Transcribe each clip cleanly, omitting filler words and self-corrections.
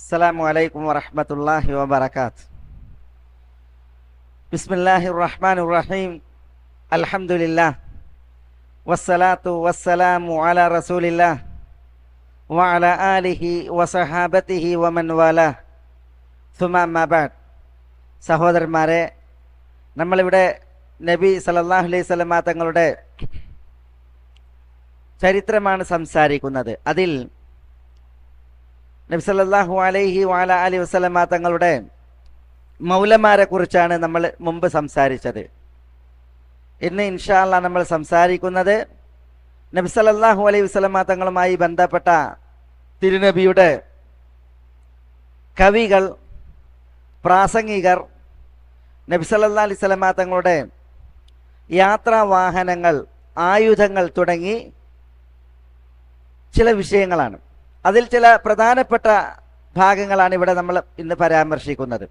Assalamualaikum warahmatullahi wabarakatuh. Bismillahirrahmanirrahim. Alhamdulillah. Wassalatu wassalamu ala rasulillah wa ala alihi wa sahabatihi wa man walah. Thumma amma ba'd. സഹോദരന്മാരെ, നമ്മളിവിടെ നബി സല്ലല്ലാഹു അലൈഹി വസല്ലമ തങ്ങളുടെ ചരിത്രമാണ് സംസാരിക്കുന്നത്. അതിൽ നബി സല്ലല്ലാഹു അലൈഹി വസല്ലമ തങ്ങളുടെ മൗലമാരെ കുറിച്ചാണ് നമ്മൾ മുമ്പ് സംസാരിച്ചത്. ഇന്ന് ഇൻഷാ അല്ലാഹ് നമ്മൾ സംസാരിക്കുന്നത് നബി സല്ലല്ലാഹു അലൈഹി വസല്ലമ തങ്ങളുമായി ബന്ധപ്പെട്ട തിരുനബിയുടെ കവികൾ, പ്രാസംഗികർ, നബി സല്ലല്ലാഹു അലൈഹി വസല്ലമ തങ്ങളുടെ യാത്രാ വാഹനങ്ങൾ, ആയുധങ്ങൾ തുടങ്ങി ചില വിഷയങ്ങളാണ്. അതിൽ ചില പ്രധാനപ്പെട്ട ഭാഗങ്ങളാണ് ഇവിടെ നമ്മൾ ഇന്ന് പരാമർശിക്കുന്നത്.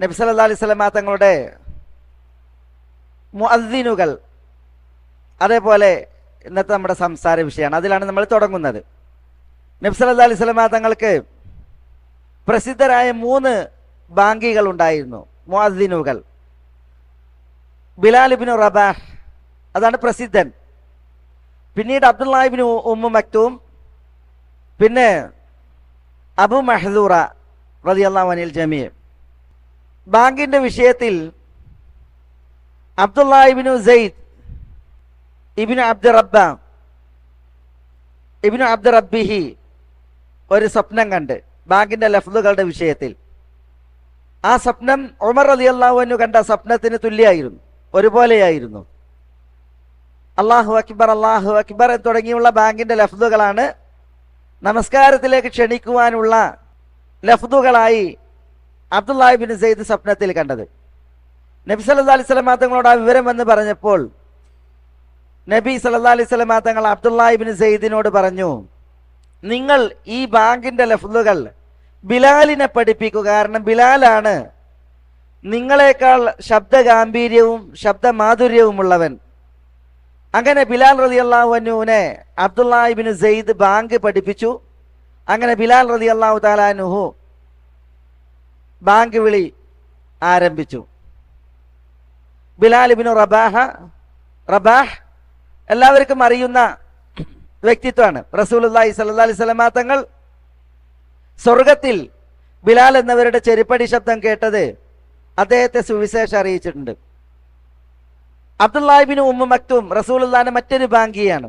നബി സല്ലല്ലാഹു അലൈഹി വസല്ലമ തങ്ങളുടെ മുഅദ്ദിനുകൾ, അതേപോലെ ഇന്നത്തെ നമ്മുടെ സംസാര വിഷയമാണ്. അതിലാണ് നമ്മൾ തുടങ്ങുന്നത്. നബി സല്ലല്ലാഹു അലൈഹി വസല്ലമ തങ്ങൾക്ക് പ്രസിദ്ധരായ 3 ബാങ്കികൾ ഉണ്ടായിരുന്നു, മുഅദ്ദിനുകൾ. ബിലാൽ ഇബ്നു റബാഹ്, അതാണ് പ്രസിദ്ധൻ. പിന്നീട് അബ്ദുല്ലാഹി ഇബ്നു ഉമ്മു മക്തൂം, പിന്നെ അബു മഹ്ദൂറ റളിയല്ലാഹു അൻഹുൽ ജമീഅ. ബാങ്കിന്റെ വിഷയത്തിൽ അബ്ദുല്ലാഹി ഇബ്നു സെയ്ദ് ഇബ്നു അബ്ദു റബ്ബിഹി ഒരു സ്വപ്നം കണ്ട് ബാങ്കിന്റെ ലഫ്ലുകളുടെ വിഷയത്തിൽ. ആ സ്വപ്നം ഉമർ റളിയല്ലാഹു അൻഹു കണ്ട സ്വപ്നത്തിന് തുല്യമായിരുന്നു, ഒരുപോലെയായിരുന്നു. അല്ലാഹു അക്ബർ അല്ലാഹു അക്ബർ തുടങ്ങിയുള്ള ബാങ്കിന്റെ ലഫ്ലുകളാണ് നമസ്കാരത്തിലേക്ക് ക്ഷണിക്കുവാനുള്ള ലഫ്ദുകളായി അബ്ദുല്ലാഹി ഇബ്നു സെയ്ദ് സ്വപ്നത്തിൽ കണ്ടത്. നബി സല്ലല്ലാഹു അലൈഹി വസല്ലമ തങ്ങളോട് ആ വിവരം എന്ന് പറഞ്ഞപ്പോൾ നബി സല്ലല്ലാഹു അലൈഹി വസല്ലമ തങ്ങൾ അബ്ദുല്ലാഹി ഇബ്നു സെയ്ദിനോട് പറഞ്ഞു, നിങ്ങൾ ഈ ബാങ്കിന്റെ ലഫ്ദുകൾ ബിലാലിനെ പഠിപ്പിക്കുക. കാരണം ബിലാലാണ് നിങ്ങളെക്കാൾ ശബ്ദഗാംഭീര്യവും ശബ്ദമാധുര്യവുമുള്ളവൻ. അങ്ങനെ ബിലാൽ റളിയല്ലാഹു അൻഹുവിനെ അബ്ദുല്ലാഹി ഇബ്നു സെയ്ദ് ബാങ്ക് പഠിപ്പിച്ചു. അങ്ങനെ ബിലാൽ റളിയല്ലാഹു തആല അൻഹു ബാങ്ക് വിളി ആരംഭിച്ചു. ബിലാൽ ഇബ്നു റബാഹ് എല്ലാവർക്കും അറിയുന്ന വ്യക്തിത്വമാണ്. റസൂലുള്ളാഹി സ്വല്ലല്ലാഹു അലൈഹി വസല്ലമ തങ്ങൾ സ്വർഗത്തിൽ ബിലാൽ എന്നവരുടെ ചെരുപ്പടി ശബ്ദം കേട്ടത് അദ്ദേഹത്തെ സുവിശേഷം അറിയിച്ചിട്ടുണ്ട്. അബ്ദുല്ലാഹി ഇബ്നു ഉമ്മു മക്തൂം റസൂലുള്ളാഹിന്റെ മറ്റൊരു ബാങ്കിയാണ്.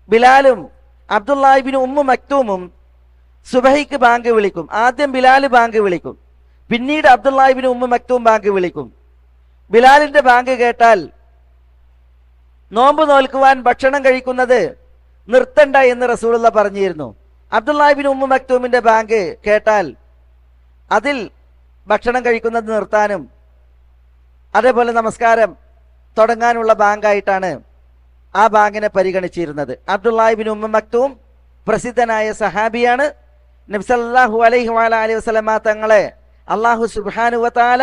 ബിലാലും അബ്ദുല്ലാഹി ഇബ്നു ഉമ്മു മക്തൂമും സുബഹിക്ക് ബാങ്ക് വിളിക്കും. ആദ്യം ബിലാൽ ബാങ്ക് വിളിക്കും, പിന്നീട് അബ്ദുല്ലാഹി ഇബ്നു ഉമ്മു മക്തൂം ബാങ്ക് വിളിക്കും. ബിലാലിന്റെ ബാങ്ക് കേട്ടാൽ നോമ്പ് നോൽക്കുവാൻ ഭക്ഷണം കഴിക്കുന്നത് നിർത്തണ്ട എന്ന് റസൂലുള്ളാഹി പറഞ്ഞിരുന്നു. അബ്ദുല്ലാഹി ഇബ്നു ഉമ്മു മക്തൂമിന്റെ ബാങ്ക് കേട്ടാൽ അതിൽ ഭക്ഷണം കഴിക്കുന്നത് നിർത്താനും അതേപോലെ നമസ്കാരം തുടങ്ങാനുള്ള ബാങ്കായിട്ടാണ് ആ ബാങ്കിനെ പരിഗണിച്ചിരുന്നത്. അബ്ദുല്ലാഹി ഇബ്നു ഉമ്മു മക്തൂം പ്രസിദ്ധനായ സഹാബിയാണ്. നബി സല്ലല്ലാഹു അലൈഹി വസല്ലമ തങ്ങളെ അല്ലാഹു സുബ്ഹാനഹു വ തആല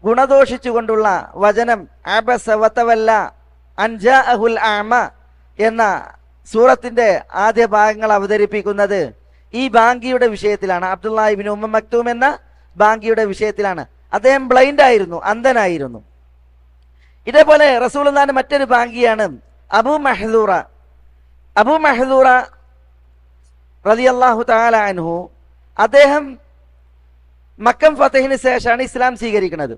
ഗുണദോഷിച്ചുകൊണ്ടുള്ള വചനം അബസ വതവല്ല അൻ ജാഅഹുൽ അഅമ എന്ന സൂറത്തിന്റെ ആദ്യ ഭാഗങ്ങൾ അവതരിപ്പിക്കുന്നത് ഈ ബാങ്കിയുടെ വിഷയത്തിലാണ്. അബ്ദുല്ലാഹി ഇബ്നു ഉമ്മു മക്തൂം എന്ന ബാങ്കിയുടെ വിഷയത്തിലാണ്. അദ്ദേഹം ബ്ലൈൻഡ് ആയിരുന്നു, അന്ധനായിരുന്നു. ഇതേപോലെ റസൂലുള്ളാഹിന്റെ മറ്റൊരു ബാങ്കിയാണ് അബു മഹ്ദൂറ റളിയല്ലാഹു തആല അൻഹു. അദ്ദേഹം മക്കം ഫതഹിന് ശേഷമാണ് ഇസ്ലാം സ്വീകരിക്കുന്നത്.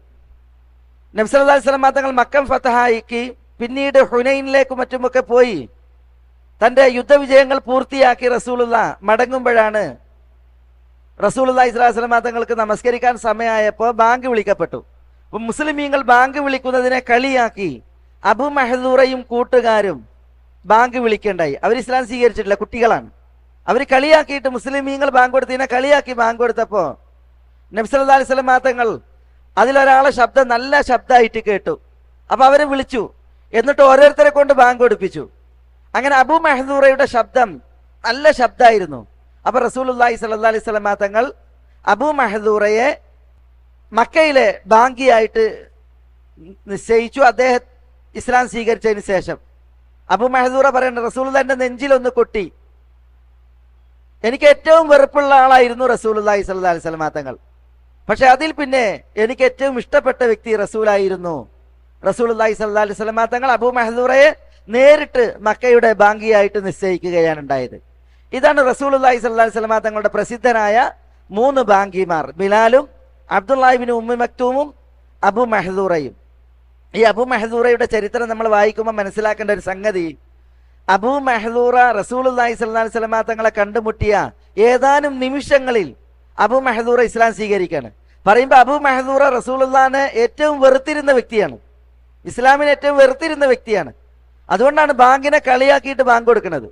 നബി സല്ലല്ലാഹു അലൈഹി വസല്ലം തങ്ങൾ മക്കം ഫതഹാക്കി പിന്നീട് ഹുനൈനിലേക്കും മറ്റുമൊക്കെ പോയി തന്റെ യുദ്ധവിജയങ്ങൾ പൂർത്തിയാക്കി റസൂലുള്ളാഹി മടങ്ങുമ്പോഴാണ് റസൂലുള്ളാഹി സ്വല്ലല്ലാഹു അലൈഹി വസല്ലം തങ്ങൾക്ക് നമസ്കരിക്കാൻ സമയമായപ്പോൾ ബാങ്ക് വിളിക്കപ്പെട്ടു. മുസ്ലിമീങ്ങൾ ബാങ്ക് വിളിക്കുന്നതിനെ കളിയാക്കി അബു മഹ്ദൂറയും കൂട്ടുകാരും ബാങ്ക് വിളിക്കേണ്ടായി. അവർ ഇസ്ലാം സ്വീകരിച്ചിട്ടില്ല, കുട്ടികളാണ്. അവർ കളിയാക്കിയിട്ട് മുസ്ലിമീങ്ങൾ ബാങ്ക് കൊടുത്തതിനെ കളിയാക്കി ബാങ്ക് കൊടുത്തപ്പോൾ നബി സല്ലല്ലാഹു അലൈഹി വസല്ലം തങ്ങൾ അതിലൊരാളെ ശബ്ദം നല്ല ശബ്ദമായിട്ട് കേട്ടു. അപ്പൊ അവരെ വിളിച്ചു, എന്നിട്ട് ഓരോരുത്തരെ കൊണ്ട് ബാങ്ക് കൊടുപ്പിച്ചു. അങ്ങനെ അബു മഹ്ദൂറയുടെ ശബ്ദം നല്ല ശബ്ദമായിരുന്നു. അപ്പൊ റസൂലുള്ളാഹി സ്വല്ലല്ലാഹു അലൈഹി വസല്ലം തങ്ങൾ അബു മഹ്ദൂറയെ മക്കയിലെ ബാങ്കിയായിട്ട് നിശ്ചയിച്ചു. അദ്ദേഹം ഇസ്ലാം സ്വീകരിച്ചതിന് ശേഷം അബു മഹ്ദൂറ പറയുന്നത് റസൂലുള്ളാഹിന്റെ നെഞ്ചിലൊന്ന് കൊട്ടി. എനിക്ക് ഏറ്റവും വെറുപ്പുള്ള ആളായിരുന്നു റസൂലുള്ളാഹി സ്വല്ലല്ലാഹി അലൈഹി വസല്ലം തങ്ങൾ. പക്ഷെ അതിൽ പിന്നെ എനിക്ക് ഏറ്റവും ഇഷ്ടപ്പെട്ട വ്യക്തി റസൂലായിരുന്നു. റസൂലുള്ളാഹി സ്വല്ലല്ലാഹി അലൈഹി വസല്ലം തങ്ങൾ അബൂ മഹ്ദൂറയെ നേരിട്ട് മക്കയുടെ ബാങ്കിയായിട്ട് നിശ്ചയിക്കുകയാണ് ഉണ്ടായത്. ഇതാണ് റസൂലുള്ളാഹി സ്വല്ലല്ലാഹി അലൈഹി വസല്ലം തങ്ങളുടെ പ്രസിദ്ധനായ 3 ബാങ്കിമാർ, ബിലാലും അബ്ദുല്ലാഹി ഇബ്നു ഉമ്മി മക്തൂമും അബൂ മഹ്ദൂറയും. ഈ അബൂ മഹ്ദൂറയുടെ ചരിത്രം നമ്മൾ വായിക്കുമ്പോൾ മനസ്സിലാക്കേണ്ട ഒരു സംഗതി, അബൂ മഹ്ദൂറ റസൂലുള്ളാഹി സ്വല്ലല്ലാഹി അലൈഹി വസല്ലം തങ്ങളെ കണ്ടുമുട്ടിയ ഏതാനും നിമിഷങ്ങളിൽ അബൂ മഹ്ദൂറ ഇസ്ലാം സ്വീകരിക്കുകയാണ്. പറയുമ്പോൾ അബൂ മഹ്ദൂറ റസൂലുള്ളാഹിനെ ഏറ്റവും വെറുത്തിരുന്ന വ്യക്തിയാണ്, ഇസ്ലാമിനെ ഏറ്റവും വെറുത്തിരുന്ന വ്യക്തിയാണ്. അതുകൊണ്ടാണ് ബാങ്കിനെ കളിയാക്കിയിട്ട് ബാങ്ക് കൊടുക്കുന്നത്.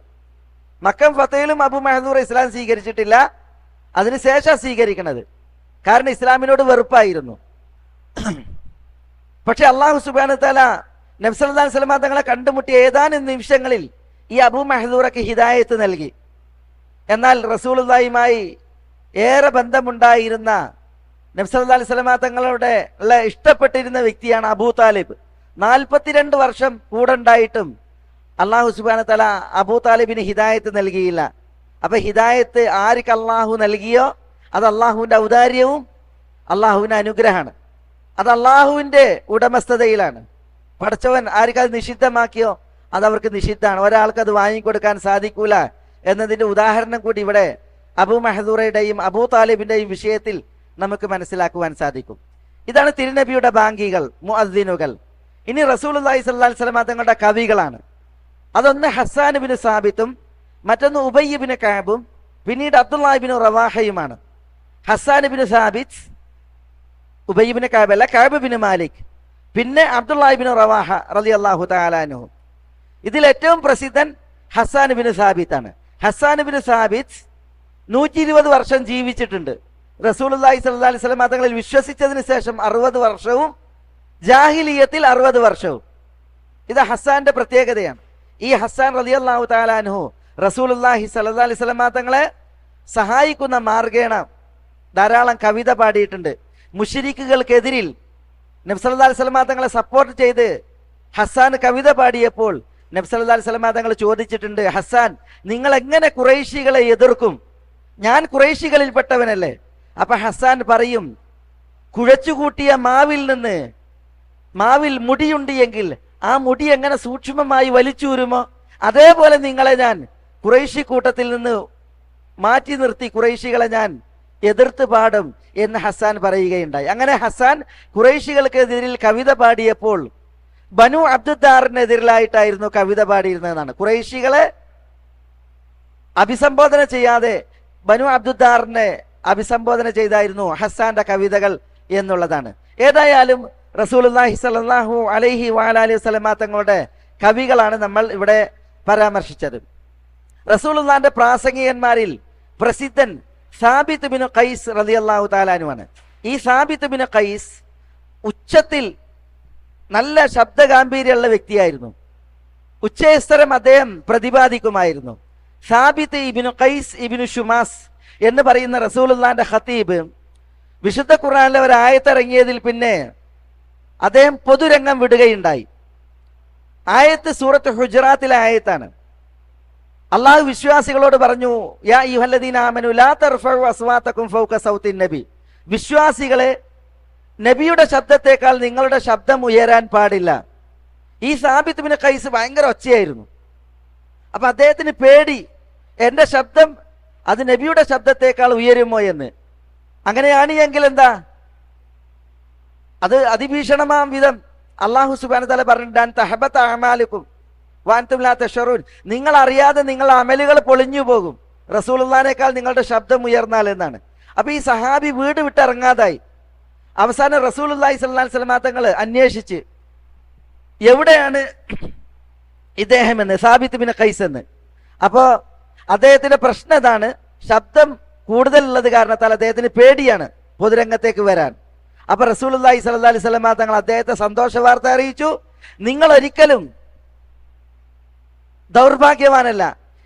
മക്കം ഫതഹിലും അബൂ മഹ്ദൂറ ഇസ്ലാം സ്വീകരിച്ചിട്ടില്ല, അതിനുശേഷം സ്വീകരിക്കുന്നത്. കാരണം ഇസ്ലാമിനോട് വെറുപ്പായിരുന്നു. പക്ഷെ അല്ലാഹു സുബ്ഹാനഹു വ തആല നബി സല്ലല്ലാഹു അലൈഹി വസല്ലം തങ്ങളെ കണ്ടുമുട്ടിയ ഏതാനും നിമിഷങ്ങളിൽ ഈ അബൂ മഹ്ദൂറയ്ക്ക് ഹിദായത്ത് നൽകി. എന്നാൽ റസൂലുള്ളാഹിയുമായി ഏറെ ബന്ധമുണ്ടായിരുന്ന നബി സല്ലല്ലാഹു അലൈഹി വസല്ലം തങ്ങളുടെ ഇഷ്ടപ്പെട്ടിരുന്ന വ്യക്തിയാണ് അബൂ താലിബ്. 42 വർഷം കൂടെ ഉണ്ടായിട്ടും അല്ലാഹു സുബ്ഹാനഹു വ തആല അബൂ താലിബിന് ഹിദായത്ത് നൽകിയില്ല. അപ്പൊ ഹിദായത്ത് ആർക്ക് അള്ളാഹു നൽകിയോ അത് അള്ളാഹുവിന്റെ ഔദാര്യവും അള്ളാഹുവിന്റെ അനുഗ്രഹമാണ്. അത് അള്ളാഹുവിന്റെ ഉടമസ്ഥതയിലാണ്. പഠിച്ചവൻ ആർക്കത് നിഷിദ്ധമാക്കിയോ അത് അവർക്ക് നിഷിദ്ധമാണ്. ഒരാൾക്ക് അത് വാങ്ങിക്കൊടുക്കാൻ സാധിക്കൂല എന്നതിന്റെ ഉദാഹരണം കൂടി ഇവിടെ അബൂ മഹ്ദൂറയുടെയും അബൂ താലിബിന്റെയും വിഷയത്തിൽ നമുക്ക് മനസ്സിലാക്കുവാൻ സാധിക്കും. ഇതാണ് തിരുനബിയുടെ ബാങ്കികൾ, മുഅദ്ദിനുകൾ. ഇനി റസൂലുള്ളാഹി സ്വല്ലല്ലാഹി അലൈഹി വസല്ലം തങ്ങളുടെ കവികളാണ്. അതൊന്ന് ഹസ്സാൻ ഇബ്നു സാബിത്തും മറ്റൊന്ന് ഉബയ്യ് ഇബ്നു കഅബും പിന്നീട് അബ്ദുല്ലാഹി ഇബ്നു റവാഹയുമാണ്. ഹസ്സാൻ ഇബ്നു സാബിത്ത്, ഉബയ്യ് ഇബ്നു കഅബ് അല്ല, കഅബ് ഇബ്നു മാലിക്, പിന്നെ അബ്ദുല്ലാഹി ഇബ്നു റവാഹ റളിയല്ലാഹു തആല അൻഹു. ഇതിൽ ഏറ്റവും പ്രസിദ്ധൻ ഹസ്സാൻ ഇബ്നു സാബിത്ത് ആണ്. ഹസ്സാൻ ഇബ്നു സാബിത്ത് 120 വർഷം ജീവിച്ചിട്ടുണ്ട്. റസൂലുള്ളാഹി സ്വല്ലല്ലാഹി അലൈഹി വസല്ലം തങ്ങളിൽ വിശ്വസിച്ചതിന് ശേഷം 60 വർഷവും ജാഹിലിയത്തിൽ 60 വർഷവും. ഇത് ഹസ്സാന്റെ പ്രത്യേകതയാണ്. ഈ ഹസ്സാൻ റളിയല്ലാഹു തആല അൻഹു റസൂലുള്ളാഹി സ്വല്ലല്ലാഹി അലൈഹി വസല്ലം തങ്ങളെ സഹായിക്കുന്ന മാർഗേണ ധാരാളം കവിത പാടിയിട്ടുണ്ട്. മുശ്രിക്കുകൾക്കെതിരിൽ നബി സല്ലല്ലാഹു അലൈഹി വസല്ലം തങ്ങളെ സപ്പോർട്ട് ചെയ്ത് ഹസ്സാൻ കവിത പാടിയപ്പോൾ നബി സല്ലല്ലാഹു അലൈഹി വസല്ലം തങ്ങൾ ചോദിച്ചിട്ടുണ്ട്, ഹസ്സാൻ നിങ്ങൾ എങ്ങനെ ഖുറൈശികളെ എതിർക്കും? ഞാൻ ഖുറൈശികളിൽപ്പെട്ടവനല്ലേ? അപ്പൊ ഹസ്സാൻ പറയും, കുഴച്ചുകൂട്ടിയ മാവിൽ മുടിയുണ്ട് എങ്കിൽ ആ മുടി എങ്ങനെ സൂക്ഷ്മമായി വലിച്ചൂരുമോ അതേപോലെ നിങ്ങളെ ഞാൻ ഖുറൈശി കൂട്ടത്തിൽ നിന്ന് മാറ്റി നിർത്തി ഖുറൈശികളെ ഞാൻ എതിർത്ത് പാടും എന്ന് ഹസ്സാൻ പറയുകയുണ്ടായി. അങ്ങനെ ഹസ്സാൻ ഖുറൈശികൾക്കെതിരിൽ കവിത പാടിയപ്പോൾ ബനു അബ്ദുദ്ദാറിനെതിരിലായിട്ടായിരുന്നു കവിത പാടിയിരുന്നതെന്നാണ്. ഖുറൈശികളെ അഭിസംബോധന ചെയ്യാതെ ബനു അബ്ദുദ്ദാറിനെ അഭിസംബോധന ചെയ്തായിരുന്നു ഹസ്സാന്റെ കവിതകൾ എന്നുള്ളതാണ്. ഏതായാലും റസൂലുള്ളാഹി സ്വല്ലല്ലാഹു അലൈഹി വഅലൈഹി വസല്ലം തങ്ങളുടെ കവികളാണ് നമ്മൾ ഇവിടെ പരാമർശിച്ചത്. റസൂലുള്ളാഹിന്റെ പ്രാസംഗികന്മാരിൽ പ്രസിദ്ധൻ സാബിത്ത് ബിൻ ഖൈസ് റളിയല്ലാഹു തആല അൻഹുവാണ്. ഈ സാബിത്ത് ബിൻ ഖൈസ് ഉച്ചത്തിൽ നല്ല ശബ്ദഗാംഭീര്യമുള്ള വ്യക്തിയായിരുന്നു. ഉച്ചസ്ഥരം അദ്ദേഹം പ്രതിപാദിക്കുമായിരുന്നു. സാബിത്ത് ഇബ്നു ഖൈസ് ഇബ്നു ഷുമാസ് എന്ന് പറയുന്ന റസൂലുള്ളാഹിന്റെ ഖതീബ് വിശുദ്ധ ഖുർആനിലെ ഒരു ആയത്തിറങ്ങിയതിൽ പിന്നെ അദ്ദേഹം പൊതുരംഗം വിടുകയുണ്ടായി. ആയത്ത് സൂറത്ത് ഹുജറാത്തിലെ ആയത്താണ്. അള്ളാഹു വിശ്വാസികളോട് പറഞ്ഞു, യാ അയ്യുഹല്ലദീന ആമനു ലാ തർഫഉ അസ്വാതകും ഫൗക സൗത്തിൻ നബി, വിശ്വാസികളെ നബിയുടെ ശബ്ദത്തെക്കാൾ നിങ്ങളുടെ ശബ്ദം ഉയരാൻ പാടില്ല. ഈ സാബിത്ത് ബിൻ ഖൈസ് ഭയങ്കര ഒച്ചയായിരുന്നു. അപ്പൊ അദ്ദേഹത്തിന് പേടി, എന്റെ ശബ്ദം അത് നബിയുടെ ശബ്ദത്തെക്കാൾ ഉയരുമോ എന്ന്. അങ്ങനെയാണ് എങ്കിൽ എന്താ, അത് അതിഭീഷണമാം വിധം അല്ലാഹു സുബ്ഹാനഹു വ തആല പറഞ്ഞിട്ടാൻ തഹബത അഅമാലുക്കും വഅൻതും ലാ തശറൂൻ, നിങ്ങൾ അറിയാതെ നിങ്ങളുടെ അമലുകൾ പൊളിഞ്ഞു പോകും റസൂലുള്ളാഹിനേക്കാൾ നിങ്ങളുടെ ശബ്ദം ഉയർന്നാൽ എന്നാണ്. അപ്പൊ ഈ സഹാബി വീട് വിട്ടിറങ്ങാതായി. അവസാനം റസൂലുള്ളാഹി സ്വല്ലല്ലാഹി അലൈഹി വസല്ലം തങ്ങൾ അന്വേഷിച്ച് എവിടെയാണ് ഇദ്ദേഹം എന്ന്, സാബിത്ത് ബിൻ ഖൈസ് എന്ന്. അപ്പോ അദ്ദേഹത്തിന്റെ പ്രശ്നം ഇതാണ്, ശബ്ദം കൂടുതലുള്ളത് കാരണത്താൽ അദ്ദേഹത്തിന് പേടിയാണ് പൊതുരംഗത്തേക്ക് വരാൻ. അപ്പൊ റസൂലുള്ളാഹി സ്വല്ലല്ലാഹി അലൈഹി വസല്ലം തങ്ങൾ അദ്ദേഹത്തെ സന്തോഷ വാർത്ത അറിയിച്ചു, നിങ്ങൾ ഒരിക്കലും ദൗർഭാഗ്യവാനല്ല,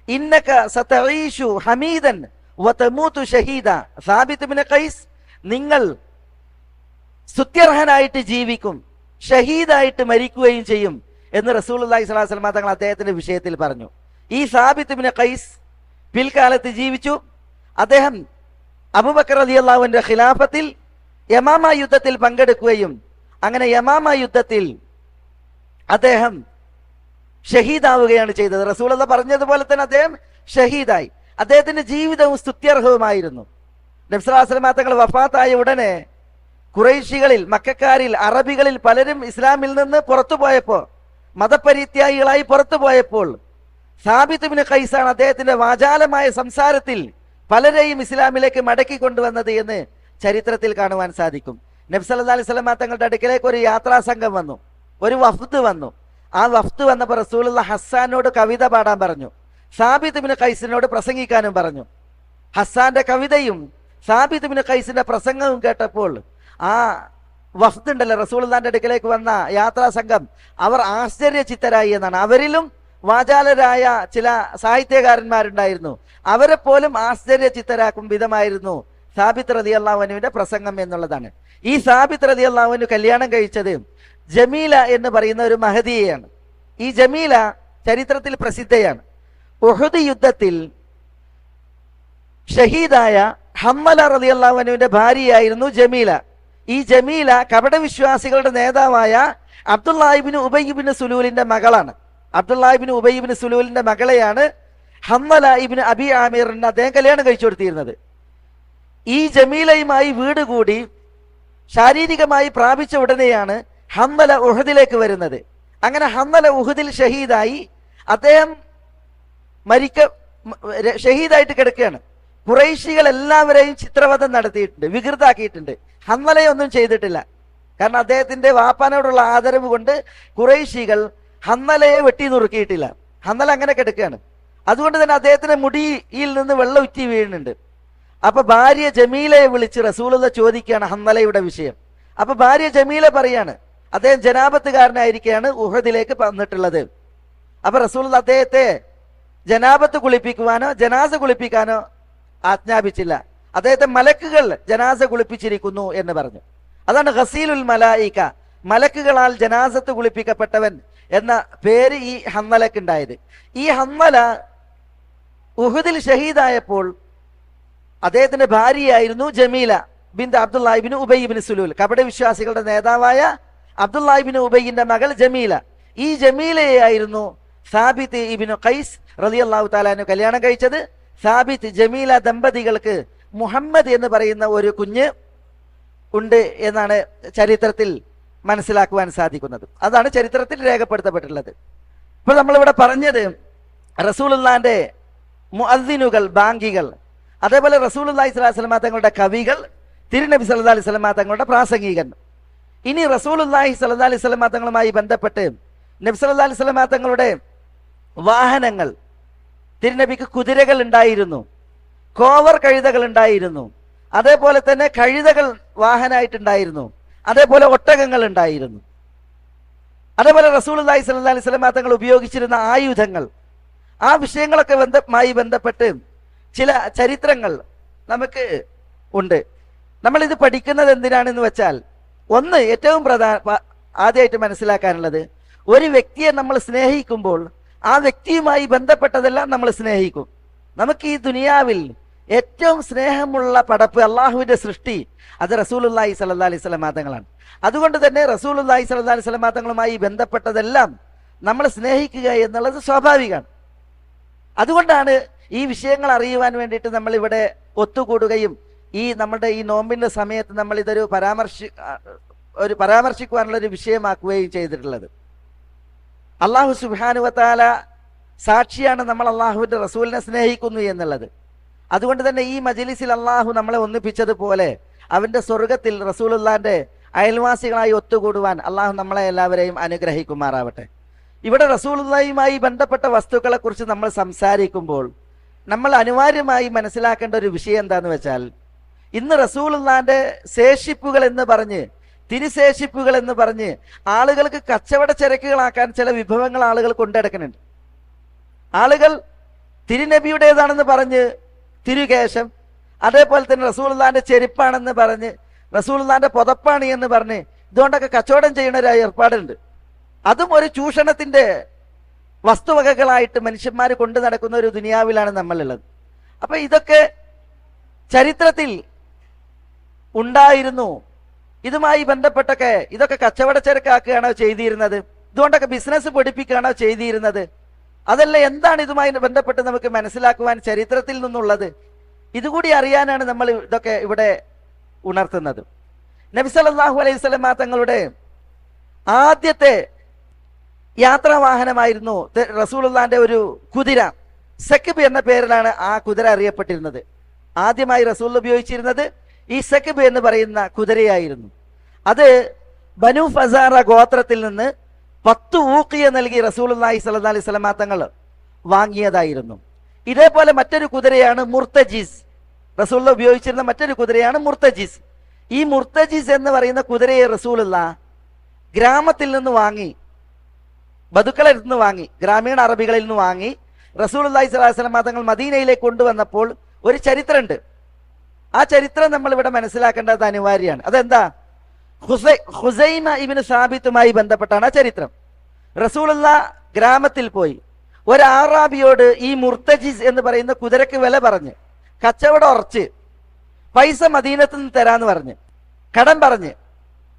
ഇന്നക സതഈഷു ഹമീദൻ വതമൂതു ഷഹീദ. സാബിത്ത് ബിൻ ഖൈസ്, നിങ്ങൾ സ്തുത്യർഹനായിട്ട് ജീവിക്കും, ഷഹീദായിട്ട് മരിക്കുകയും ചെയ്യും എന്ന് റസൂലുള്ളാഹി സ്വല്ലല്ലാഹി അലൈഹി വസല്ലം തങ്ങൾ അദ്ദേഹത്തിന്റെ വിഷയത്തിൽ പറഞ്ഞു. ഈ സാബിത്ത് ബിൻ ഖൈസ് പിൽക്കാലത്ത് ജീവിച്ചു. അദ്ദേഹം അബൂബക്കർ റളിയല്ലാഹുവിന്റെ ഖിലാഫത്തിൽ യമാമ യുദ്ധത്തിൽ പങ്കെടുക്കുകയും അങ്ങനെ യമാമ യുദ്ധത്തിൽ അദ്ദേഹം ഷഹീദാവുകയാണ് ചെയ്തത്. റസൂലുള്ളാഹി പറഞ്ഞതുപോലെ തന്നെ അദ്ദേഹം ഷഹീദായി. അദ്ദേഹത്തിന്റെ ജീവിതവും സ്തുത്യർഹവുമായിരുന്നു. നബി സല്ലല്ലാഹു അലൈഹി വസല്ലം തങ്ങൾ വഫാത്തായ ഉടനെ ഖുറൈശികളിൽ, മക്കക്കാരിൽ, അറബികളിൽ പലരും ഇസ്ലാമിൽ നിന്ന് പുറത്തു പോയപ്പോൾ, മതപരിത്യാഗികളായി പുറത്തു പോയപ്പോൾ സാബിത്ത് ഇബ്നു ഖൈസാണ് അദ്ദേഹത്തിന്റെ വാചാലമായ സംസാരത്തിൽ പലരെയും ഇസ്ലാമിലേക്ക് മടക്കി കൊണ്ടുവന്നത് എന്ന് ചരിത്രത്തിൽ കാണുവാൻ സാധിക്കും. നബി സല്ലല്ലാഹു അലൈഹി വസല്ലം തങ്ങളുടെ അടുക്കലേക്ക് ഒരു യാത്രാ സംഘം വന്നു, ഒരു വഫ്ദ് വന്നു. ആ വഫ്ദ് വന്നപ്പോൾ റസൂലുള്ളാഹി ഹസ്സാനോട് കവിത പാടാൻ പറഞ്ഞു, സാബിത്ത് ഇബ്നു ഖൈസിനോട് പ്രസംഗിക്കാനും പറഞ്ഞു. ഹസ്സാന്റെ കവിതയും സാബിത്ത് ഇബ്നു ഖൈസിന്റെ പ്രസംഗവും കേട്ടപ്പോൾ ആ വഫ്ദ് ഉണ്ടല്ലോ, റസൂലുള്ളാഹിന്റെ അടുക്കലേക്ക് വന്ന യാത്രാ സംഘം, അവർ ആശ്ചര്യചിത്തരായി എന്നാണ്. അവരിലും വാചാലരായ ചില സാഹിത്യകാരന്മാരുണ്ടായിരുന്നു. അവരെ പോലും ആശ്ചര്യചിത്തരാക്കും വിധമായിരുന്നു സാബിത്ത് റളിയല്ലാഹു അൻഹുവിന്റെ പ്രസംഗം എന്നുള്ളതാണ്. ഈ സാബിത്ത് റളിയല്ലാഹു അൻഹു കല്യാണം കഴിച്ചത് ജമീല എന്ന് പറയുന്ന ഒരു മഹദിയെയാണ്. ഈ ജമീല ചരിത്രത്തിൽ പ്രസിദ്ധയാണ്. ഉഹുദ് യുദ്ധത്തിൽ ഷഹീദായ ഹമ്മല റളിയല്ലാഹു അൻഹുവിന്റെ ഭാര്യയായിരുന്നു ജമീല. ഈ ജമീല കപടവിശ്വാസികളുടെ നേതാവായ അബ്ദുല്ലാഹി ഇബ്നു ഉബയ്യ് ഇബ്നു സുലൂലിന്റെ മകളാണ്. അബ്ദുല്ലാഹി ഇബ്നു ഉബയ്യ് ഇബ്നു സുലൂലിന്റെ മകളെയാണ് ഹമ്മല ഇബ്നു അബി ആമിറിന് അദ്ദേഹം കല്യാണം കഴിച്ചു കൊടുത്തിരുന്നത്. ഈ ജമീലയുമായി വീട് കൂടി ശാരീരികമായി പ്രാപിച്ച ഉടനെയാണ് ഹമ്മല ഉഹദിലേക്ക് വരുന്നത്. അങ്ങനെ ഹമ്മല ഉഹദിൽ ഷഹീദായി. അദ്ദേഹം ഷഹീദായിട്ട് കിടക്കുകയാണ്. ഖുറൈശികൾ എല്ലാവരെയും ചിത്രവധം നടത്തിയിട്ടുണ്ട്, വികൃതാക്കിയിട്ടുണ്ട്. ഹമ്മലയെ ഒന്നും ചെയ്തിട്ടില്ല. കാരണം അദ്ദേഹത്തിന്റെ വാപ്പാനോടുള്ള ആദരവ് കൊണ്ട് ഖുറൈശികൾ ഹമ്മലയെ വെട്ടി നുറുക്കിയിട്ടില്ല. ഹമ്മല അങ്ങനെ കിടക്കുകയാണ്. അതുകൊണ്ട് തന്നെ അദ്ദേഹത്തിന്റെ മുടിയിൽ നിന്ന് വെള്ളം ഉറ്റി വീഴുന്നുണ്ട്. അപ്പൊ ഭാര്യ ജമീലയെ വിളിച്ച് റസൂലുള്ളാഹി ചോദിക്കുകയാണ് ഹമ്മലയുടെ വിഷയം. അപ്പൊ ഭാര്യ ജമീല പറയാണ് അദ്ദേഹം ജനാപത്തുകാരനായിരിക്കെയാണ് ഉഹദിലേക്ക് വന്നിട്ടുള്ളത്. അപ്പൊ റസൂലുള്ളാഹി അദ്ദേഹത്തെ ജനാപത്ത് കുളിപ്പിക്കുവാനോ ജനാസ കുളിപ്പിക്കാനോ ആജ്ഞാപിച്ചില്ല. അദ്ദേഹത്തെ മലക്കുകൾ ജനാസ കുളിപ്പിച്ചിരിക്കുന്നു എന്ന് പറഞ്ഞു. അതാണ് ഗസീലുൽ മലായിക, മലക്കുകളാൽ ജനാസത്ത് കുളിപ്പിക്കപ്പെട്ടവൻ എന്ന പേര് ഈ ഹമ്മലക്ക് ഉണ്ടായത്. ഈ ഹമ്മല ഉഹുദിൽ ഷഹീദായപ്പോൾ അദ്ദേഹത്തിന്റെ ഭാര്യയായിരുന്നു ജമീല ബിൻത് അബ്ദുല്ലാഹി ഇബ്നു ഉബയ്യ് ഇബ്നു സുലൂൽ. കപടവിശ്വാസികളുടെ നേതാവായ അബ്ദുല്ലാഹി ഇബ്നു ഉബയ്യിന്റെ മകൾ ജമീല. ഈ ജമീലയായിരുന്നു സാബിത്ത് ഇബ്നു ഖൈസ് റളിയല്ലാഹു തആല അൻഹു കല്യാണം കഴിച്ചത്. സാബിത്ത് ജമീല ദമ്പതികൾക്ക് മുഹമ്മദ് എന്ന് പറയുന്ന ഒരു കുഞ്ഞ് ഉണ്ട് എന്നാണ് ചരിത്രത്തിൽ മനസ്സിലാക്കുവാൻ സാധിക്കുന്നത്. അതാണ് ചരിത്രത്തിൽ രേഖപ്പെടുത്തപ്പെട്ടിട്ടുള്ളത്. ഇപ്പോൾ നമ്മളിവിടെ പറഞ്ഞത് റസൂലുള്ളാഹിന്റെ മുഅദ്ദിനുകൾ, ബാങ്കികൾ, അതേപോലെ റസൂലുള്ളാഹി സ്വല്ലല്ലാഹു അലൈഹി വസല്ലം തങ്ങളുടെ കവികൾ, തിരുനബി സല്ലല്ലാഹു അലൈഹി വസല്ലം തങ്ങളുടെ പ്രാസംഗികൻ. ഇനി റസൂലുള്ളാഹി സ്വല്ലല്ലാഹു അലൈഹി വസല്ലം തങ്ങളുമായി ബന്ധപ്പെട്ട് നബി സല്ലല്ലാഹു അലൈഹി വസല്ലം തങ്ങളുടെ വാഹനങ്ങൾ, തിരുനബിക്ക് കുതിരകൾ ഉണ്ടായിരുന്നു, കോവർ കഴുതകൾ ഉണ്ടായിരുന്നു, അതേപോലെ തന്നെ കഴുതകൾ വാഹനമായിട്ടുണ്ടായിരുന്നു, അതേപോലെ ഒട്ടകങ്ങൾ ഉണ്ടായിരുന്നു. അതേപോലെ റസൂലുള്ളാഹി സ്വല്ലല്ലാഹു അലൈഹി വസല്ലം തങ്ങൾ ഉപയോഗിച്ചിരുന്ന ആയുധങ്ങൾ, ആ വിഷയങ്ങളൊക്കെ ബന്ധപ്പെട്ട് ചില ചരിത്രങ്ങൾ നമുക്ക് ഉണ്ട്. നമ്മളിത് പഠിക്കുന്നത് എന്തിനാണെന്ന് വെച്ചാൽ, ഒന്ന് ഏറ്റവും ആദ്യമായിട്ട് മനസ്സിലാക്കാനുള്ളത്, ഒരു വ്യക്തിയെ നമ്മൾ സ്നേഹിക്കുമ്പോൾ ആ വ്യക്തിയുമായി ബന്ധപ്പെട്ടതെല്ലാം നമ്മൾ സ്നേഹിക്കും. നമുക്ക് ഈ ദുനിയാവിൽ ഏറ്റവും സ്നേഹമുള്ള പടപ്പ്, അള്ളാഹുവിന്റെ സൃഷ്ടി, അത് റസൂലുള്ളാഹി സ്വല്ലല്ലാഹു അലൈഹി വസല്ലം തങ്ങളാണ്. അതുകൊണ്ട് തന്നെ റസൂലുള്ളാഹി സ്വല്ലല്ലാഹു അലൈഹി വസല്ലം തങ്ങളുമായി ബന്ധപ്പെട്ടതെല്ലാം നമ്മൾ സ്നേഹിക്കുക എന്നുള്ളത് സ്വാഭാവികമാണ്. അതുകൊണ്ടാണ് ഈ വിഷയങ്ങൾ അറിയുവാൻ വേണ്ടിയിട്ട് നമ്മൾ ഇവിടെ ഒത്തുകൂടുകയും ഈ നമ്മുടെ ഈ നോമ്പിന്റെ സമയത്ത് നമ്മൾ ഇതൊരു പരാമർശിക്കുവാനുള്ള ഒരു വിഷയമാക്കുകയും ചെയ്തിട്ടുള്ളത്. അള്ളാഹു സുബ്ഹാനഹു വ തആല സാക്ഷിയാണ് നമ്മൾ അള്ളാഹുവിന്റെ റസൂലിനെ സ്നേഹിക്കുന്നു എന്നുള്ളത്. അതുകൊണ്ട് തന്നെ ഈ മജ്ലിസിൽ അള്ളാഹു നമ്മളെ ഒന്നിപ്പിച്ചതുപോലെ അവന്റെ സ്വർഗത്തിൽ റസൂലുള്ളാഹിന്റെ അയൽവാസികളായി ഒത്തുകൂടുവാൻ അള്ളാഹു നമ്മളെ എല്ലാവരെയും അനുഗ്രഹിക്കുമാറാവട്ടെ. ഇവിടെ റസൂലുള്ളാഹിയുമായി ബന്ധപ്പെട്ട വസ്തുക്കളെ കുറിച്ച് നമ്മൾ സംസാരിക്കുമ്പോൾ നമ്മൾ അനിവാര്യമായി മനസ്സിലാക്കേണ്ട ഒരു വിഷയം എന്താന്ന് വെച്ചാൽ, ഇന്ന് റസൂലുള്ളാഹിന്റെ ശേഷിപ്പുകൾ എന്ന് പറഞ്ഞ്, തിരുശേഷിപ്പുകൾ എന്ന് പറഞ്ഞ് ആളുകൾക്ക് കച്ചവട ചരക്കുകളാക്കാൻ ചില വിഭവങ്ങൾ ആളുകൾ കൊണ്ടെടുക്കുന്നുണ്ട്. ആളുകൾ തിരുനബിയുടേതാണെന്ന് പറഞ്ഞ് തിരുകേശം, അതേപോലെ തന്നെ റസൂലുള്ളാഹിന്റെ ചെരുപ്പാണെന്ന് പറഞ്ഞ്, റസൂലുള്ളാഹിന്റെ പുതപ്പാണ് എന്ന് പറഞ്ഞ് ഇതുകൊണ്ടൊക്കെ കച്ചവടം ചെയ്യുന്ന ഒരു ഏർപ്പാടുണ്ട്. അതും ഒരു ചൂഷണത്തിന്റെ വസ്തുവകകളായിട്ട് മനുഷ്യന്മാർ കൊണ്ടു നടക്കുന്ന ഒരു ദുനിയാവിലാണ് നമ്മളുള്ളത്. അപ്പൊ ഇതൊക്കെ ചരിത്രത്തിൽ ഉണ്ടായിരുന്നു. ഇതുമായി ബന്ധപ്പെട്ടൊക്കെ ഇതൊക്കെ കച്ചവടച്ചരക്കാക്കുകയാണോ ചെയ്തിരുന്നത്? ഇതുകൊണ്ടൊക്കെ ബിസിനസ് പഠിപ്പിക്കുകയാണോ ചെയ്തിരുന്നത്? അതല്ല, എന്താണ് ഇതുമായി ബന്ധപ്പെട്ട് നമുക്ക് മനസ്സിലാക്കുവാൻ ചരിത്രത്തിൽ നിന്നുള്ളത്? ഇതുകൂടി അറിയാനാണ് നമ്മൾ ഇതൊക്കെ ഇവിടെ ഉണർത്തുന്നത്. നബി സല്ലല്ലാഹു അലൈഹി വസല്ലം തങ്ങളുടെ ആദ്യത്തെ യാത്രാവാഹനമായിരുന്നു റസൂലുള്ളാന്റെ ഒരു കുതിര. സക്ബ് എന്ന പേരിലാണ് ആ കുതിര അറിയപ്പെട്ടിരുന്നത്. ആദ്യമായി റസൂൽ ഉപയോഗിച്ചിരുന്നത് ഈ സക്ബ് എന്ന് പറയുന്ന കുതിരയായിരുന്നു. അത് ബനു ഫസാറ ഗോത്രത്തിൽ നിന്ന് 10 ഊഖിയ നൽകി റസൂലുള്ളാഹി സ്വല്ലല്ലാഹി അലൈഹി വസല്ലം തങ്ങൾ വാങ്ങിയതായിരുന്നു. ഇതേപോലെ മറ്റൊരു കുതിരയാണ് മുർത്തജിസ്. റസൂലുള്ള ഉപയോഗിച്ചിരുന്ന മറ്റൊരു കുതിരയാണ് മുർത്തജിസ്. ഈ മുർത്തജിസ് എന്ന് പറയുന്ന കുതിരയെ റസൂലുള്ള ഗ്രാമത്തിൽ നിന്ന് വാങ്ങി, ബദുക്കളിൽ നിന്ന് വാങ്ങി, ഗ്രാമീണ അറബികളിൽ നിന്ന് വാങ്ങി റസൂലുള്ളാഹി സ്വല്ലല്ലാഹി അലൈഹി വസല്ലം തങ്ങൾ മദീനയിലേക്ക് കൊണ്ടുവന്നപ്പോൾ ഒരു ചരിത്രമുണ്ട്. ആ ചരിത്രം നമ്മൾ ഇവിടെ മനസ്സിലാക്കേണ്ടത് അനിവാര്യമാണ്. അതെന്താ? ഖുസൈമ ഇബ്നു സാബിത്തുമായി ബന്ധപ്പെട്ടാണ് ആ ചരിത്രം. റസൂലുള്ള ഗ്രാമത്തിൽ പോയി ഒരു ആറാബിയോട് ഈ മുർത്തജിസ് എന്ന് പറയുന്ന കുതിരക്ക് വില പറഞ്ഞ്, കച്ചവടം ഉറച്ച്, പൈസ മദീനത്ത് നിന്ന് തരാന്ന് പറഞ്ഞ്, കടം പറഞ്ഞ്